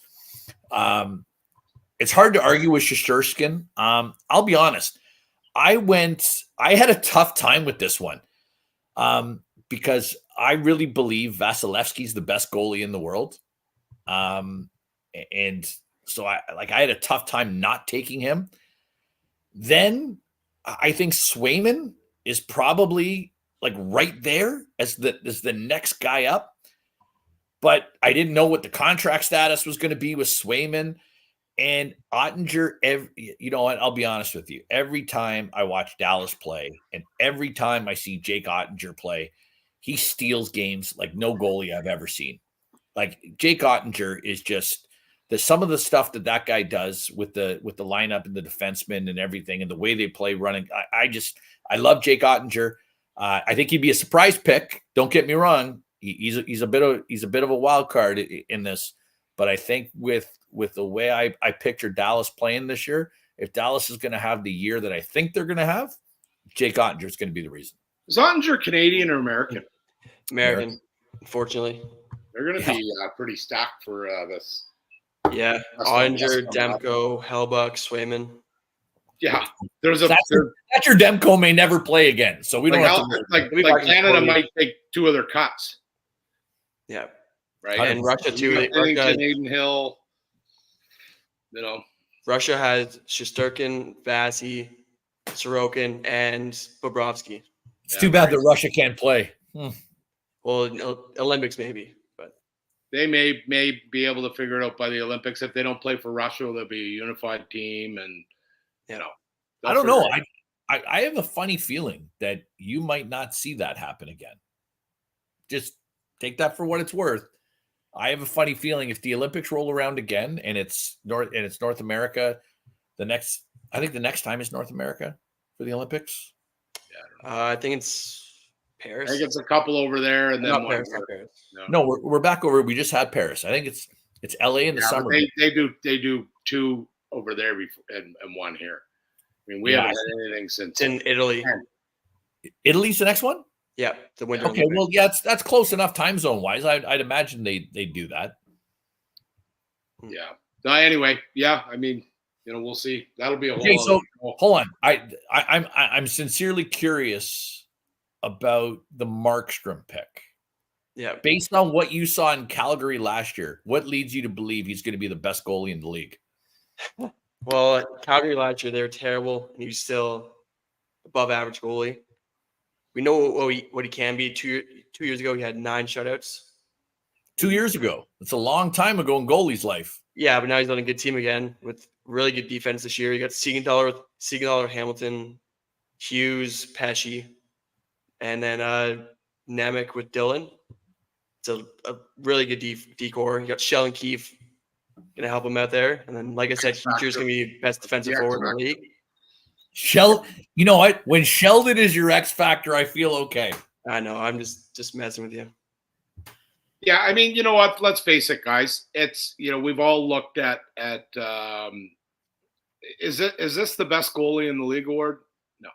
It's hard to argue with Shesterkin. I'll be honest. I had a tough time with this one because I really believe Vasilevsky's the best goalie in the world. And So I had a tough time not taking him. Then I think Swayman is probably like right there as the next guy up. But I didn't know what the contract status was going to be with Swayman and Ottinger. You know what? I'll be honest with you. Every time I watch Dallas play and every time I see Jake Ottinger play, he steals games like no goalie I've ever seen. Like Jake Ottinger is just some of the stuff that guy does with the lineup and the defensemen and everything and the way they play running. I love Jake Ottinger. I think he'd be a surprise pick. Don't get me wrong. He's a bit of a wild card in this, but I think with the way I picture Dallas playing this year, if Dallas is going to have the year that I think they're going to have, Jake Ottinger is going to be the reason. Is Ottinger Canadian or American? American, unfortunately. They're going to be pretty stacked for this. Yeah, Ottinger, Demko, Hellbuck, Swayman. Yeah, that's your Demko may never play again, so we don't have to like Canada might take two of their cuts. Yeah, right, and Russia too. Canadian Hill, you know, Russia has Shesterkin, Vasi, Sorokin, and Bobrovsky. It's too bad that Russia can't play. Well, Olympics maybe, but they may be able to figure it out by the Olympics. If they don't play for Russia, they'll be a unified team, and you know, I don't know. I have a funny feeling that you might not see that happen again. Just take that for what it's worth. I have a funny feeling if the Olympics roll around again and it's North America, I think the next time is North America for the Olympics. Yeah, I think it's Paris. I think it's a couple over there, and then not Paris. No, we're back over. We just had Paris. I think it's LA in the summer. They do two over there before and one here. I mean, we haven't had anything since. It's in Italy. Italy's the next one? Yeah, the Winter Okay, Olympics. well, that's close enough time zone wise. I'd imagine they do that. Yeah. No, anyway, yeah. I mean, you know, we'll see. That'll be a whole. Okay, so hold on. I'm sincerely curious about the Markstrom pick. Yeah. Based on what you saw in Calgary last year, what leads you to believe he's going to be the best goalie in the league? Well, Calgary last year, they were terrible, and he's still above average goalie. We know what he can be. 2 years ago, he had 9 shutouts. 2 years ago. It's a long time ago in goalie's life. Yeah, but now he's on a good team again with really good defense this year. You got Siegenthaler, Hamilton, Hughes, Pesci, and then Nemec with Dylan. It's a really good decor. You got Shell and Keefe going to help him out there. And then, like I said, Heater's going to be best defensive forward in the league. Shell, you know what? When Sheldon is your X factor, I feel okay. I know. I'm just messing with you. Yeah, I mean, you know what? Let's face it, guys. It's, you know, we've all looked at is this the best goalie in the league award? No.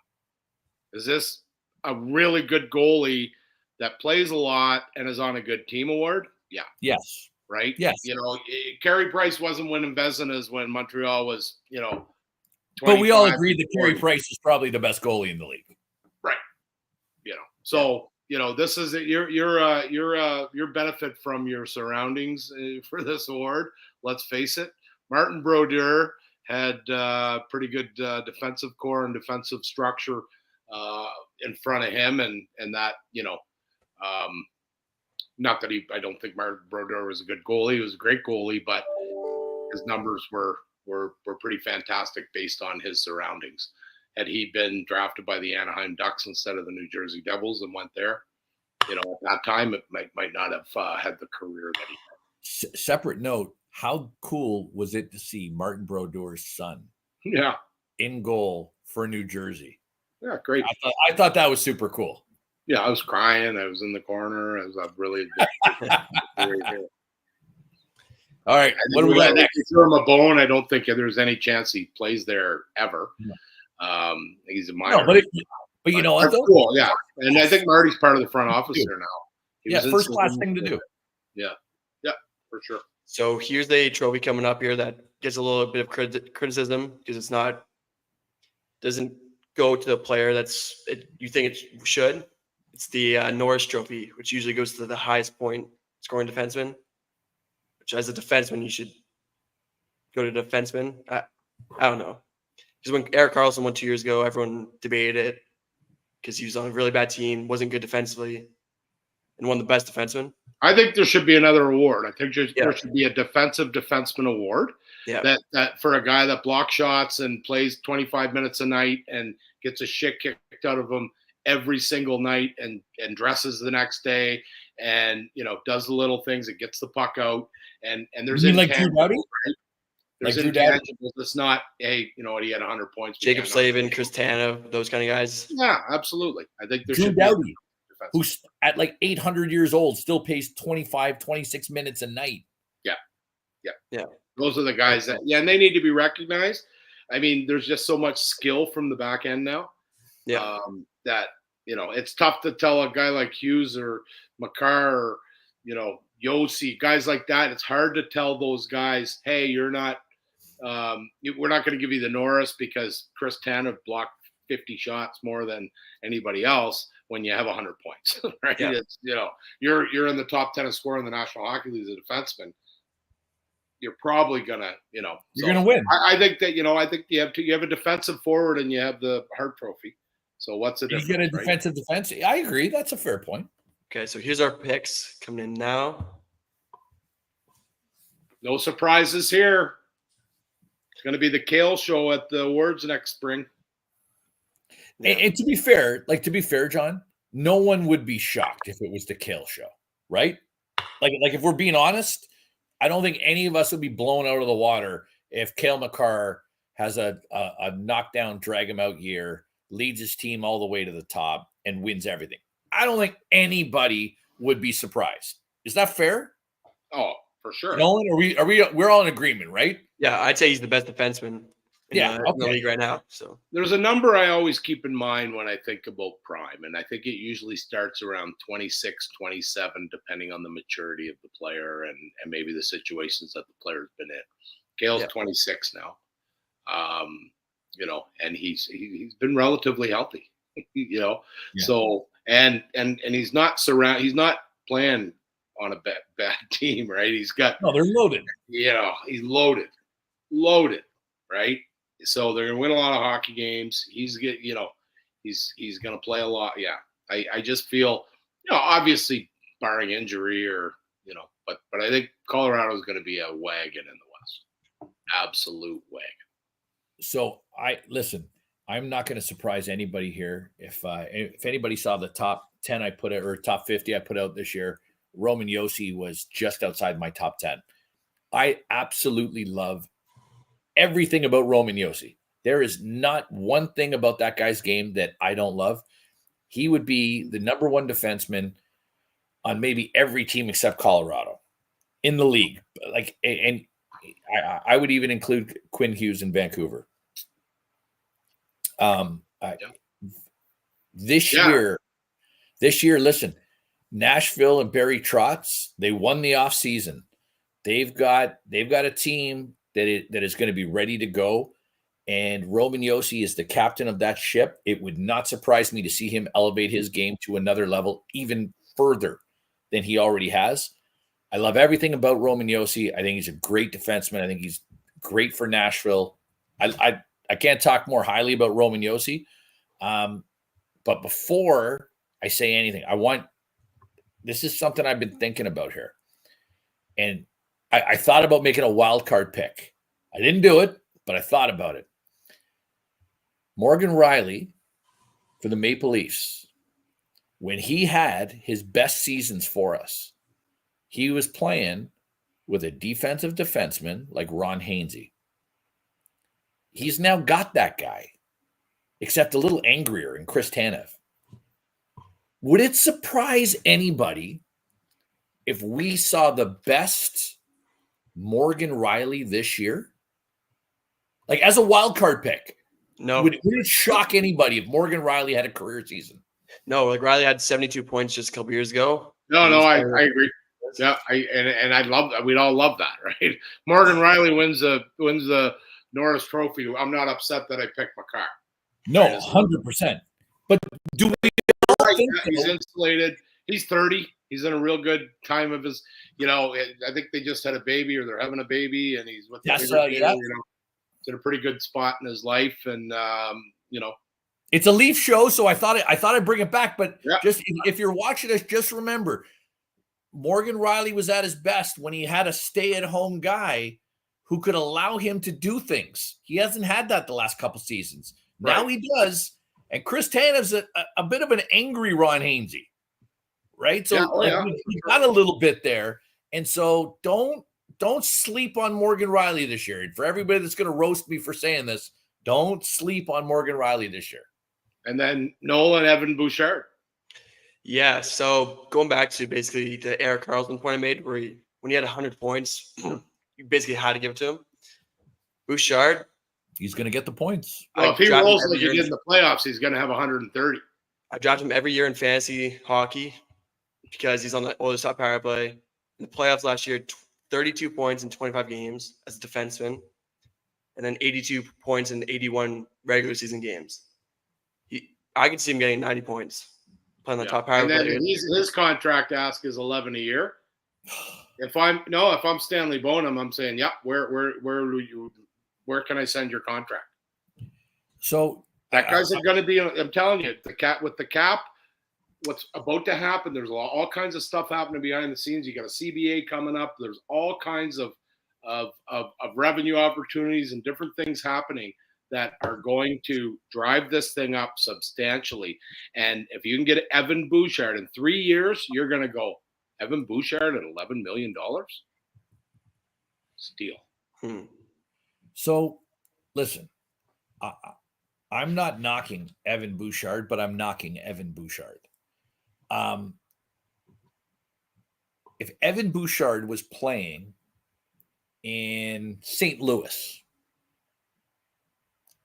Is this a really good goalie that plays a lot and is on a good team award? Yeah. Yes. Right? Yes. You know, Carey Price wasn't winning Vezinas when Montreal was, you know, but we all agreed that Carey Price is probably the best goalie in the league. Right. You know, so, you know, this is your benefit from your surroundings for this award. Let's face it. Martin Brodeur had pretty good defensive core and defensive structure in front of him. And that, you know, not that I don't think Martin Brodeur was a good goalie. He was a great goalie, but his numbers were pretty fantastic based on his surroundings. Had he been drafted by the Anaheim Ducks instead of the New Jersey Devils and went there, you know, at that time, it might not have had the career that he had. Separate note, how cool was it to see Martin Brodeur's son in goal for New Jersey? Yeah, great. I thought that was super cool. Yeah, I was crying. I was in the corner. I was really All right. What do we got next? If you throw him a bone, I don't think there's any chance he plays there ever. No. He's a minor. No, but you know what? Cool, yeah. And I think Marty's part of the front office there now. First class thing to do. Yeah, for sure. So here's a trophy coming up here that gets a little bit of criticism because doesn't go to the player you think it should. It's the Norris Trophy, which usually goes to the highest point scoring defenseman. Which, as a defenseman, you should go to defenseman. I don't know. Because when Eric Carlson won 2 years ago, everyone debated it because he was on a really bad team, wasn't good defensively, and won the best defenseman. I think there should be another award. I think Yeah. there should be a defensive defenseman award. Yeah. That for a guy that blocks shots and plays 25 minutes a night and gets a shit kicked out of him every single night and dresses the next day and does the little things and gets the puck out and there's You mean like Drew Doughty? Right? There's Like Drew Doughty? intangibles. It's not, hey, you know what, he had 100 points. Jacob Slavin, Chris Tanev, those kind of guys. Yeah, absolutely. I think there Drew should Doughty, be who's at like 800 years old, still plays 25, 26 minutes a night. Yeah. Those are the guys that, and they need to be recognized. I mean, there's just so much skill from the back end now. Yeah. That, it's tough to tell a guy like Hughes or Makar or, Yossi, guys like that. It's hard to tell those guys, hey, you're not, we're not going to give you the Norris because Chris Tanev blocked 50 shots more than anybody else when you have 100 points, right? Yeah. It's, you're in the top 10 of scoring in the National Hockey League as a defenseman. You're probably gonna, You're gonna win. I think that, I think you have a defensive forward and you have the Hart Trophy. So what's the difference? You get a right? defensive defense. I agree. That's a fair point. Okay, so here's our picks coming in now. No surprises here. It's going to be the Kale show at the awards next spring. And to be fair, John, no one would be shocked if it was the Kale show, right? Like if we're being honest, I don't think any of us would be blown out of the water if Cale Makar has a knockdown, drag him out year, leads his team all the way to the top, and wins everything. I don't think anybody would be surprised. Is that fair? Oh, for sure. Nolan, we're all in agreement, right? Yeah, I'd say he's the best defenseman in the league right now. So there's a number I always keep in mind when I think about prime, and I think it usually starts around 26, 27, depending on the maturity of the player and maybe the situations that the player's been in. Kale's 26 now, and he's been relatively healthy, So and he's not he's not playing on a bad team, right? He's got they're loaded. He's loaded, right? So they're gonna win a lot of hockey games. He's gonna play a lot. Yeah, I just feel, obviously barring injury or but I think Colorado is gonna be a wagon in the West, absolute wagon. So I'm not going to surprise anybody here. If anybody saw the top 10 I put out or top 50 I put out this year, Roman Josi was just outside my top 10. I absolutely love everything about Roman Josi. There is not one thing about that guy's game that I don't love. He would be the number one defenseman on maybe every team except Colorado in the league. And I would even include Quinn Hughes in Vancouver. This year, listen, Nashville and Barry Trotz, they won the offseason. They've got a team that is going to be ready to go. And Roman Josi is the captain of that ship. It would not surprise me to see him elevate his game to another level even further than he already has. I love everything about Roman Josi. I think he's a great defenseman. I think he's great for Nashville. I can't talk more highly about Roman Josi. But before I say anything, this is something I've been thinking about here. And I thought about making a wild card pick. I didn't do it, but I thought about it. Morgan Riley for the Maple Leafs, when he had his best seasons for us, he was playing with a defensive defenseman like Ron Hainsey. He's now got that guy, except a little angrier in Chris Tanev. Would it surprise anybody if we saw the best Morgan Riley this year? Like as a wild card pick? No. Would it shock anybody if Morgan Riley had a career season? No, like Riley had 72 points just a couple years ago. No, I agree. Yeah, I love that. We'd all love that, right? Morgan Riley wins the Norris Trophy. I'm not upset that I picked Makar. No, 100%. But do we all think he's insulated? He's 30. He's in a real good time of his. I think they just had a baby, or they're having a baby, and he's with the bigger kid, yeah. He's in a pretty good spot in his life, and it's a Leaf show, so I thought I'd bring it back. But yeah. just if you're watching us, just remember, Morgan Riley was at his best when he had a stay-at-home guy who could allow him to do things. He hasn't had that the last couple seasons. Right. Now he does. And Chris Tanev's a bit of an angry Ron Hainsey, right? So we got a little bit there. And so don't sleep on Morgan Riley this year. And for everybody that's going to roast me for saying this, don't sleep on Morgan Riley this year. And then Noel and Evan Bouchard. Yeah, so going back to basically the Eric Carlson point I made, where when he had 100 points, you basically had to give it to him. Bouchard, he's going to get the points. Well, if he rolls like he did in the playoffs, he's going to have 130. I drafted him every year in fantasy hockey because he's on the Oilers top power play. In the playoffs last year, 32 points in 25 games as a defenseman, and then 82 points in 81 regular season games. I could see him getting 90 points playing the top power play. And then his contract ask is 11 a year. If I'm Stanley Bonham, I'm saying, where can I send your contract? So that guy's going to be. I'm telling you, with the cap, what's about to happen? There's all kinds of stuff happening behind the scenes. You got a CBA coming up. There's all kinds of revenue opportunities and different things happening that are going to drive this thing up substantially. And if you can get Evan Bouchard in 3 years, you're going to go Evan Bouchard at $11 million. Steal. So, listen, I'm not knocking Evan Bouchard, but I'm knocking Evan Bouchard. If Evan Bouchard was playing in St. Louis,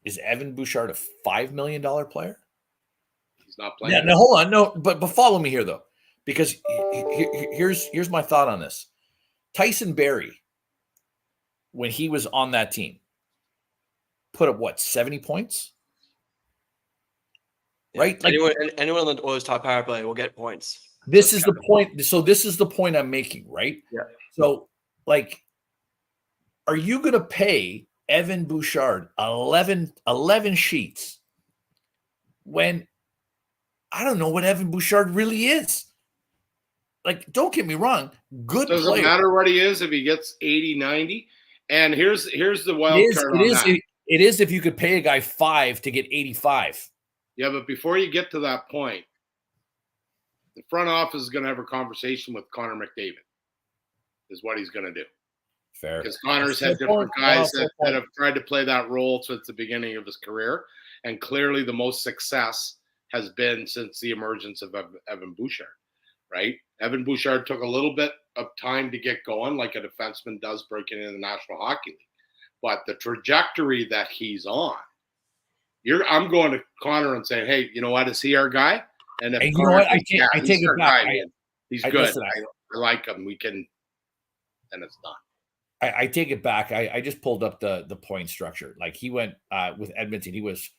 is Evan Bouchard a $5 million player? He's not playing. Yeah, no, hold on. No, but follow me here, though, because here's my thought on this. Tyson Barrie, when he was on that team, put up 70 points? Yeah. Right? Like, anyone on the Oilers top power play will get points. This is the point. So this is the point I'm making, right? Yeah. So, are you going to pay Evan Bouchard 11 sheets when I don't know what Evan Bouchard really is? Don't get me wrong. Good player. Doesn't matter what he is if he gets 80, 90. And here's the wild card on that. It is if you could pay a guy 5 to get 85. Yeah, but before you get to that point, the front office is going to have a conversation with Connor McDavid, is what he's going to do. Fair. Because Connor's had different guys that have tried to play that role since the beginning of his career. And clearly the most success has been since the emergence of Evan Bouchard, right? Evan Bouchard took a little bit of time to get going, like a defenseman does breaking into the National Hockey League. But the trajectory that he's on, I'm going to Connor and saying, hey, you know what? Is he our guy? And if you know what? I take it back. He's good. I like him. We can, and it's done. I take it back. I just pulled up the point structure. He went with Edmonton. He was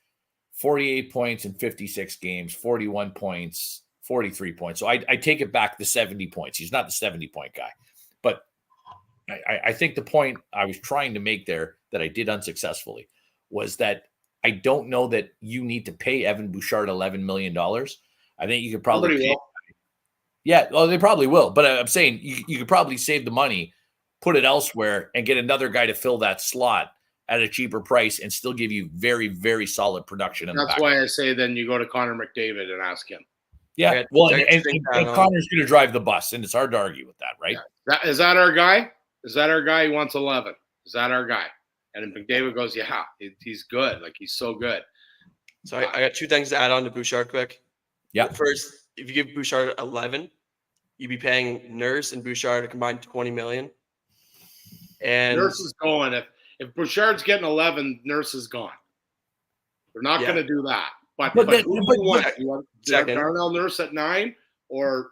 48 points in 56 games, 41 points, 43 points. So I take it back to 70 points. He's not the 70-point guy. But I think the point I was trying to make there that I did unsuccessfully was that I don't know that you need to pay Evan Bouchard $11 million. I think you could probably they probably will. But I'm saying you could probably save the money, put it elsewhere, and get another guy to fill that slot at a cheaper price and still give you very, very solid production. That's why I say then you go to Connor McDavid and ask him. Yeah, well, and Connor's going to drive the bus, and it's hard to argue with that, right? Yeah. Is that our guy? Is that our guy? He wants 11. Is that our guy? And McDavid goes, yeah, he's good. He's so good. So I got 2 things to add on to Bouchard quick. Yeah. First, if you give Bouchard 11, you'd be paying Nurse and Bouchard a combined $20 million. And Nurse is going. If Bouchard's getting 11, Nurse is gone. They're not going to do that. But who do you want? You want Darnell Nurse at 9, or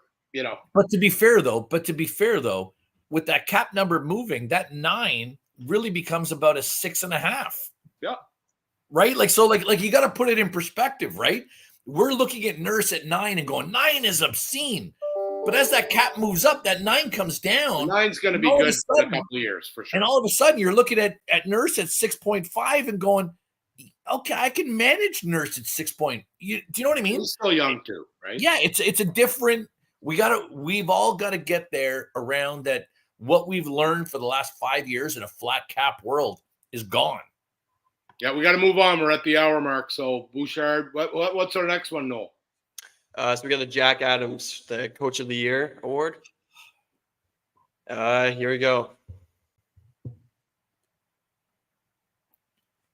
But to be fair though, with that cap number moving, that 9 really becomes about a 6.5. Yeah. Right. You got to put it in perspective, right? We're looking at Nurse at 9 and going, 9 is obscene. But as that cap moves up, that 9 comes down. 9's going to be all of good a in a sudden- couple of years for sure. And all of a sudden, you're looking at Nurse at 6.5 and going, okay, I can manage Nurse at 6 point. Do you know what I mean? He's still young too, right? Yeah, it's a different. We've all got to get there around that. What we've learned for the last 5 years in a flat cap world is gone. Yeah, we got to move on. We're at the hour mark. So Bouchard, what's our next one, Noel? So we got the Jack Adams, the Coach of the Year award. Here we go.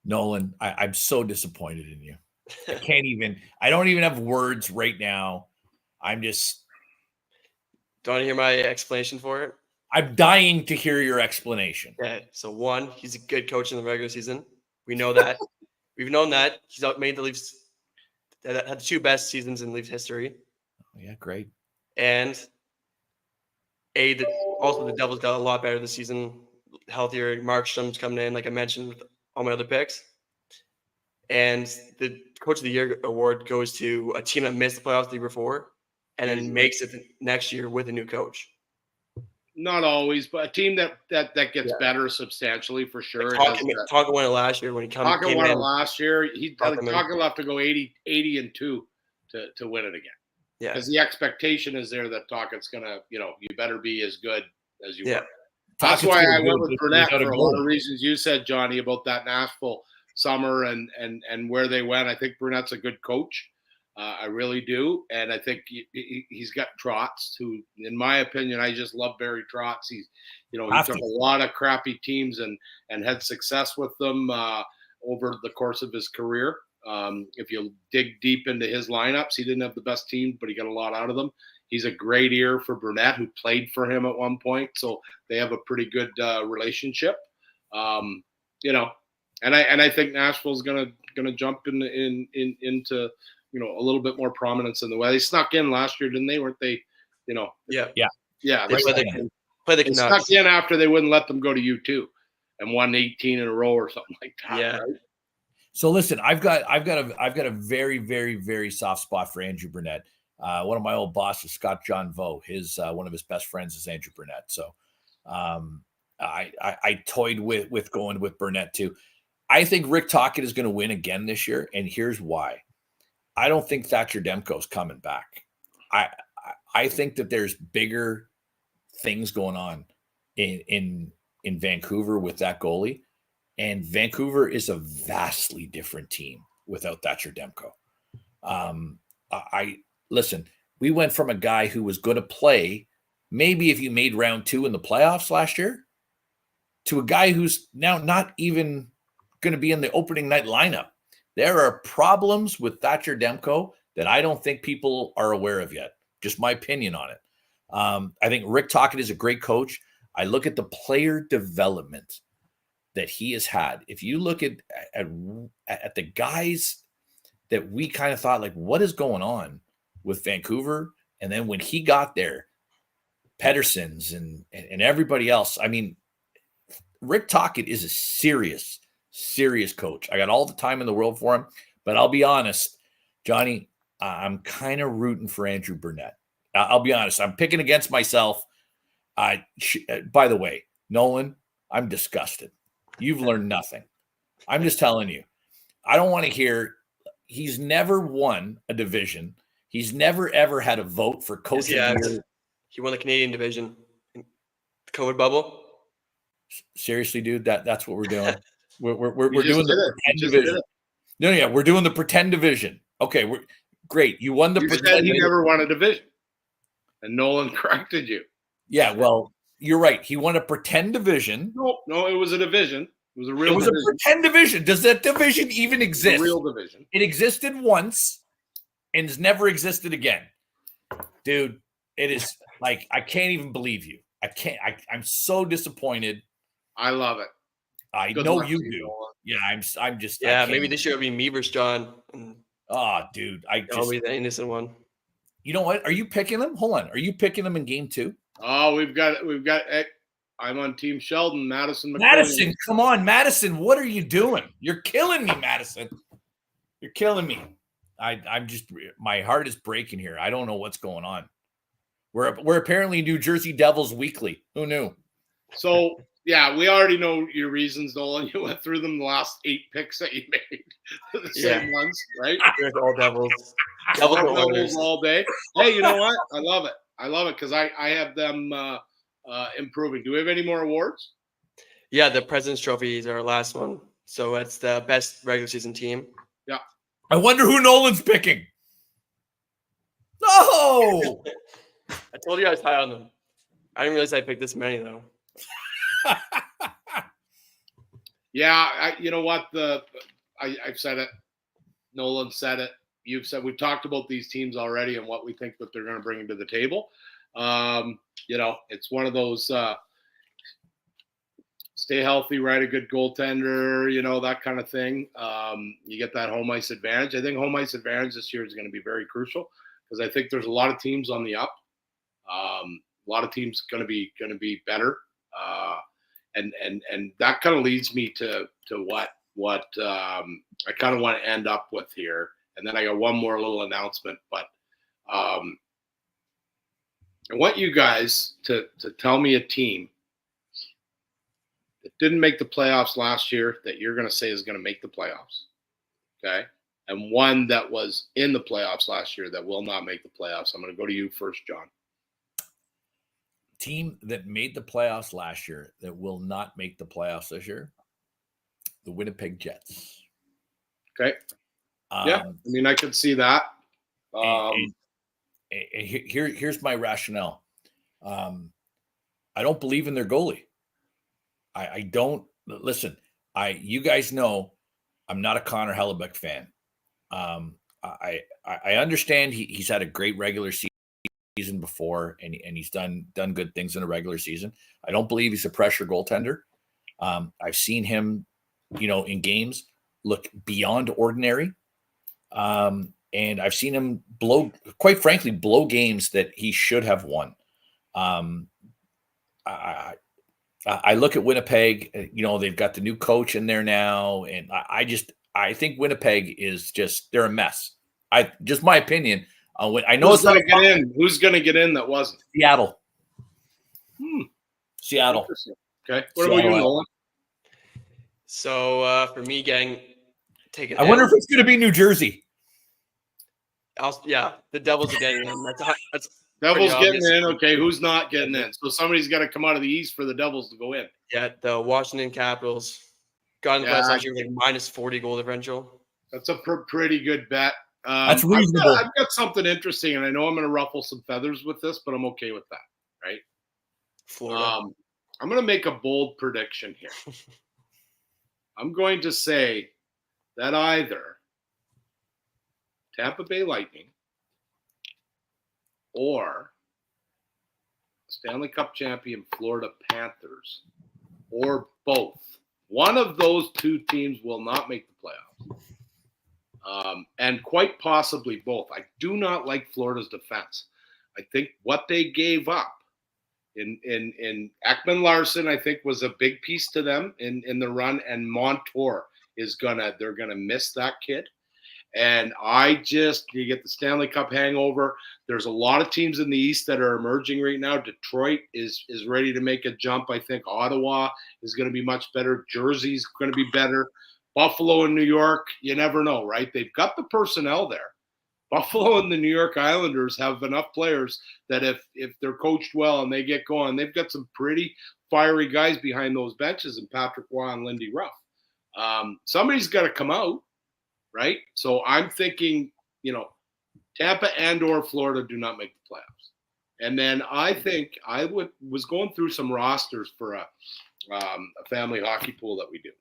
Nolan, I'm so disappointed in you. I don't even have words right now. I'm Do you want to hear my explanation for it? I'm dying to hear your explanation. Okay, so 1, he's a good coach in the regular season. We know that. We've known that. He's made the Leafs that had the 2 best seasons in Leafs history. Oh, yeah, great. And also the Devils got a lot better this season, healthier. Markstrom's coming in, like I mentioned with all my other picks. And the Coach of the Year award goes to a team that missed the playoffs the year before and then makes it the next year with a new coach. Not always, but a team that gets better substantially for sure. Tonka won it last year when he came won in. it last year. Tonka will have to go 80-2 to win it again. Yeah, because the expectation is there that Tonka's gonna, you better be as good as you were. That's why I went with Burnett for a lot of reasons you said, Johnny, about that Nashville summer and where they went. I think Burnett's a good coach. I really do. And I think he's got Trotz, who, in my opinion, I just love Barry Trotz. He took a lot of crappy teams and had success with them over the course of his career. If you dig deep into his lineups, he didn't have the best team, but he got a lot out of them. He's a great ear for Burnett, who played for him at one point. So they have a pretty good relationship. And I think Nashville's gonna jump into a little bit more prominence in the way they snuck in last year, didn't they? Weren't they? Yeah. They play the snuck in after they wouldn't let them go to U2 and won 18 in a row or something like that. Yeah. Right? So listen, I've got a very, very, very soft spot for Andrew Burnett. One of my old bosses, Scott John Vo, one of his best friends is Andrew Burnett. So I toyed with going with Burnett too. I think Rick Tocchet is going to win again this year, and here's why. I don't think Thatcher Demko's coming back. I think that there's bigger things going on in Vancouver with that goalie, and Vancouver is a vastly different team without Thatcher Demko. Listen, we went from a guy who was going to play maybe if you made round 2 in the playoffs last year to a guy who's now not even going to be in the opening night lineup. There are problems with Thatcher Demko that I don't think people are aware of yet. Just my opinion on it. I think Rick Tocchet is a great coach. I look at the player development that he has had. If you look at the guys that we kind of thought, like, what is going on with Vancouver? And then when he got there, Pedersen's and everybody else. I mean, Rick Tocchet is a serious coach. I got all the time in the world for him, but I'll be honest, Johnny, I'm kind of rooting for Andrew Burnett. I'll be honest. I'm picking against myself. By the way, Nolan, I'm disgusted. You've learned nothing. I'm just telling you. I don't want to hear he's never won a division. He's never, ever had a vote for coach of the year. He won the Canadian division. The COVID bubble. Seriously, dude, that's what we're doing. We're doing the pretend division. No, we're doing the pretend division. Okay, we're great. You won the pretend division. You never won a division. And Nolan corrected you. Yeah, well, you're right. He won a pretend division. No, it was a division. It was a real division. A pretend division. Does that division even exist? A real division. It existed once and has never existed again. Dude, it is like, I can't even believe you. I'm so disappointed. I love it. I know you do. Yeah, I'm just. Yeah, maybe this year will be me versus John. Oh, dude, I'll be the innocent one. You know what? Are you picking them? Hold on. Are you picking them in game 2? Oh, we've got. I'm on Team Sheldon. Madison. Madison, come on, Madison. What are you doing? You're killing me, Madison. You're killing me. I'm just. My heart is breaking here. I don't know what's going on. We're apparently New Jersey Devils Weekly. Who knew? So yeah, we already know your reasons, Nolan. You went through them the last 8 picks that you made, the same ones, right? There's all Devils. All Devils or Devils Oilers. all day. Hey, you know what? I love it. I love it because I have them improving. Do we have any more awards? Yeah, the President's Trophy is our last one. So it's the best regular season team. Yeah. I wonder who Nolan's picking. No. I told you I was high on them. I didn't realize I picked this many though. Yeah, you know what? I've said it. Nolan said it. You've said we've talked about these teams already and what we think that they're going to bring to the table. You know, it's one of those stay healthy, right? A good goaltender, you know, that kind of thing. You get that home ice advantage. I think home ice advantage this year is going to be very crucial because I think there's a lot of teams on the up. A lot of teams going to be better. And that kind of leads me to what I kind of want to end up with here. And then I got one more little announcement, but I want you guys to tell me a team that didn't make the playoffs last year that you're going to say is going to make the playoffs. Okay. And one that was in the playoffs last year that will not make the playoffs. I'm going to go to you first, John. Team that made the playoffs last year that will not make the playoffs this year, the Winnipeg Jets. Okay. Yeah, I mean, I could see that. Here's my rationale. I don't believe in their goalie. I don't listen. You guys know I'm not a Connor Hellebuck fan. I understand he's had a great regular season before, and he's done good things in a regular season. I don't believe he's a pressure goaltender. I've seen him, you know, in games look beyond ordinary. And I've seen him quite frankly, blow games that he should have won. I look at Winnipeg, you know, they've got the new coach in there now. And I think Winnipeg is they're a mess. Just my opinion. I know who's going to get in. Who's going to get in that wasn't? Seattle. Seattle. Okay. What about you, Nolan? So for me, gang, take it. I wonder if it's going to be New Jersey. Yeah, the Devils are getting in. That's Devils getting in. Okay, who's not getting in? So somebody's got to come out of the East for the Devils to go in. Yeah, the Washington Capitals got in the playoffs last year with like -40 goal differential. That's a pretty good bet. That's reasonable. I've got something interesting, and I know I'm going to ruffle some feathers with this, but I'm okay with that, right? Florida. I'm going to make a bold prediction here. I'm going to say that either Tampa Bay Lightning or Stanley Cup champion Florida Panthers or both. One of those two teams will not make the playoffs. And quite possibly both. I do not like Florida's defense. I think what they gave up in Ekman Larson, I think, was a big piece to them in the run, and Montour they're gonna miss that kid. And you get the Stanley Cup hangover. There's a lot of teams in the East that are emerging right now. Detroit is ready to make a jump. I think Ottawa is going to be much better. Jersey's going to be better. Buffalo and New York, you never know, right? They've got the personnel there. Buffalo and the New York Islanders have enough players that if they're coached well and they get going, they've got some pretty fiery guys behind those benches, and Patrick Roy and Lindy Ruff. Somebody's got to come out. Right? So I'm thinking, you know, Tampa and or Florida do not make the playoffs. And then I think was going through some rosters for a family hockey pool that we do.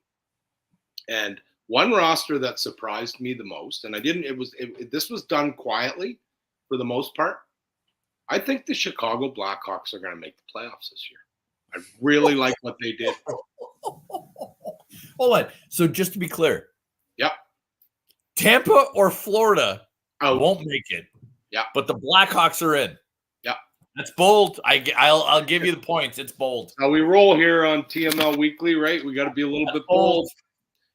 And one roster that surprised me the most, and this was done quietly for the most part. I think the Chicago Blackhawks are going to make the playoffs this year. I really like what they did. Hold on. So just to be clear. Yep. Tampa or Florida won't make it. Yeah. But the Blackhawks are in. Yeah. That's bold. I'll give you the points. It's bold. Now we roll here on TML Weekly, right? We got to be a little bit bold.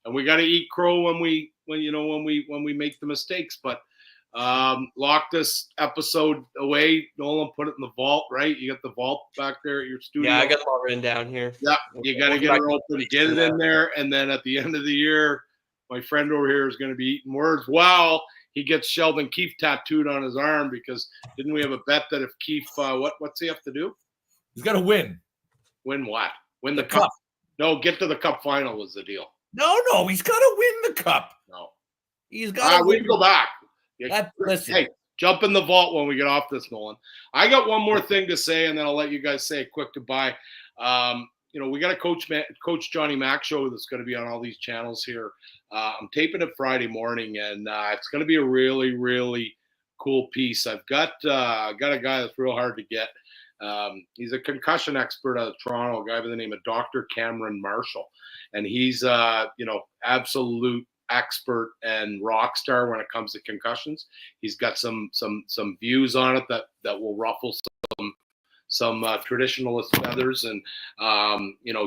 And we got to eat crow when we make the mistakes. But Lock this episode away. Nolan, put it in the vault, right? You got the vault back there at your studio. Yeah, I got them all written down here. Yeah, you got to get it open, get it in there, and then at the end of the year, my friend over here is going to be eating words. Wow, he gets Sheldon Keefe tattooed on his arm because didn't we have a bet that if Keefe, what's he have to do? He's got to win. Win what? Win the cup. No, get to the cup final was the deal. No, he's got to win the cup. No, he's got to. We can go back. Listen. Hey, jump in the vault when we get off this, Nolan. I got one more thing to say, and then I'll let you guys say a quick goodbye. We got a Coach Johnny Mack show that's going to be on all these channels here. I'm taping it Friday morning, and it's going to be a really, really cool piece. I've got a guy that's real hard to get. He's a concussion expert out of Toronto, a guy by the name of Dr. Cameron Marshall, and he's absolute expert and rock star when it comes to concussions. He's got some views on it that will ruffle some traditionalist feathers, and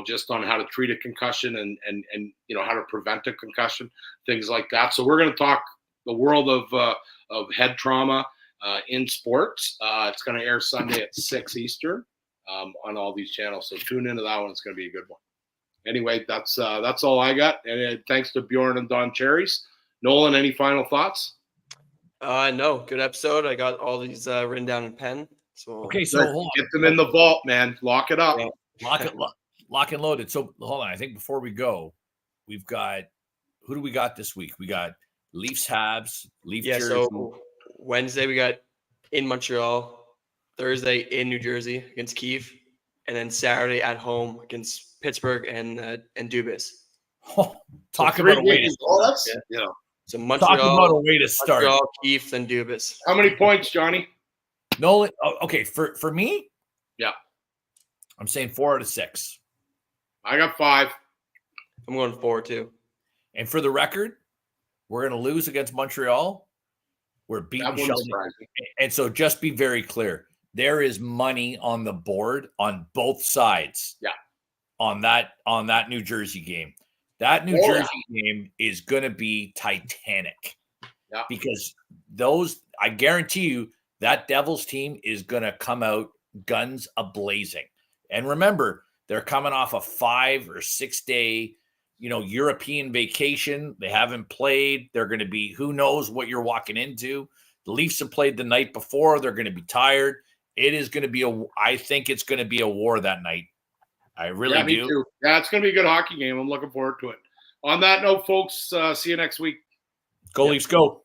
just on how to treat a concussion and how to prevent a concussion, things like that. So we're going to talk the world of head trauma in sports. It's going to air Sunday at 6 Eastern on all these channels. So tune into that one. It's going to be a good one. Anyway, that's all I got. And thanks to Bjorn and Don Cherries. Nolan, any final thoughts? No, good episode. I got all these written down in pen. So okay, so hold on. Get them in the vault, man. Lock it up. Yeah. Lock and loaded. So hold on. I think before we go, we've got who do we got this week? We got Leafs, Habs, Jersey. So Wednesday we got in Montreal, Thursday in New Jersey against Kyiv, and then Saturday at home against Pittsburgh and Dubas. Oh, talk about a way to start. So Montreal, talk about a way to start. Montreal, Kyiv, then Dubas. How many points, Johnny? Nolan. Okay, for me, yeah, I'm saying 4 out of 6. I got 5. I'm going 4 too. And for the record, we're going to lose against Montreal. We're beating Sheldon. And so just be very clear. There is money on the board on both sides. Yeah. On that New Jersey game. That New Jersey game is going to be titanic. Yeah. Because I guarantee you that Devils team is going to come out guns a-blazing. And remember, they're coming off a 5 or 6 day European vacation. They haven't played. They're going to be, who knows what you're walking into. The Leafs have played the night before. They're going to be tired. It is going to be I think it's going to be a war that night. I really do. Too. Yeah, it's going to be a good hockey game. I'm looking forward to it. On that note, folks, see you next week. Go Leafs, go.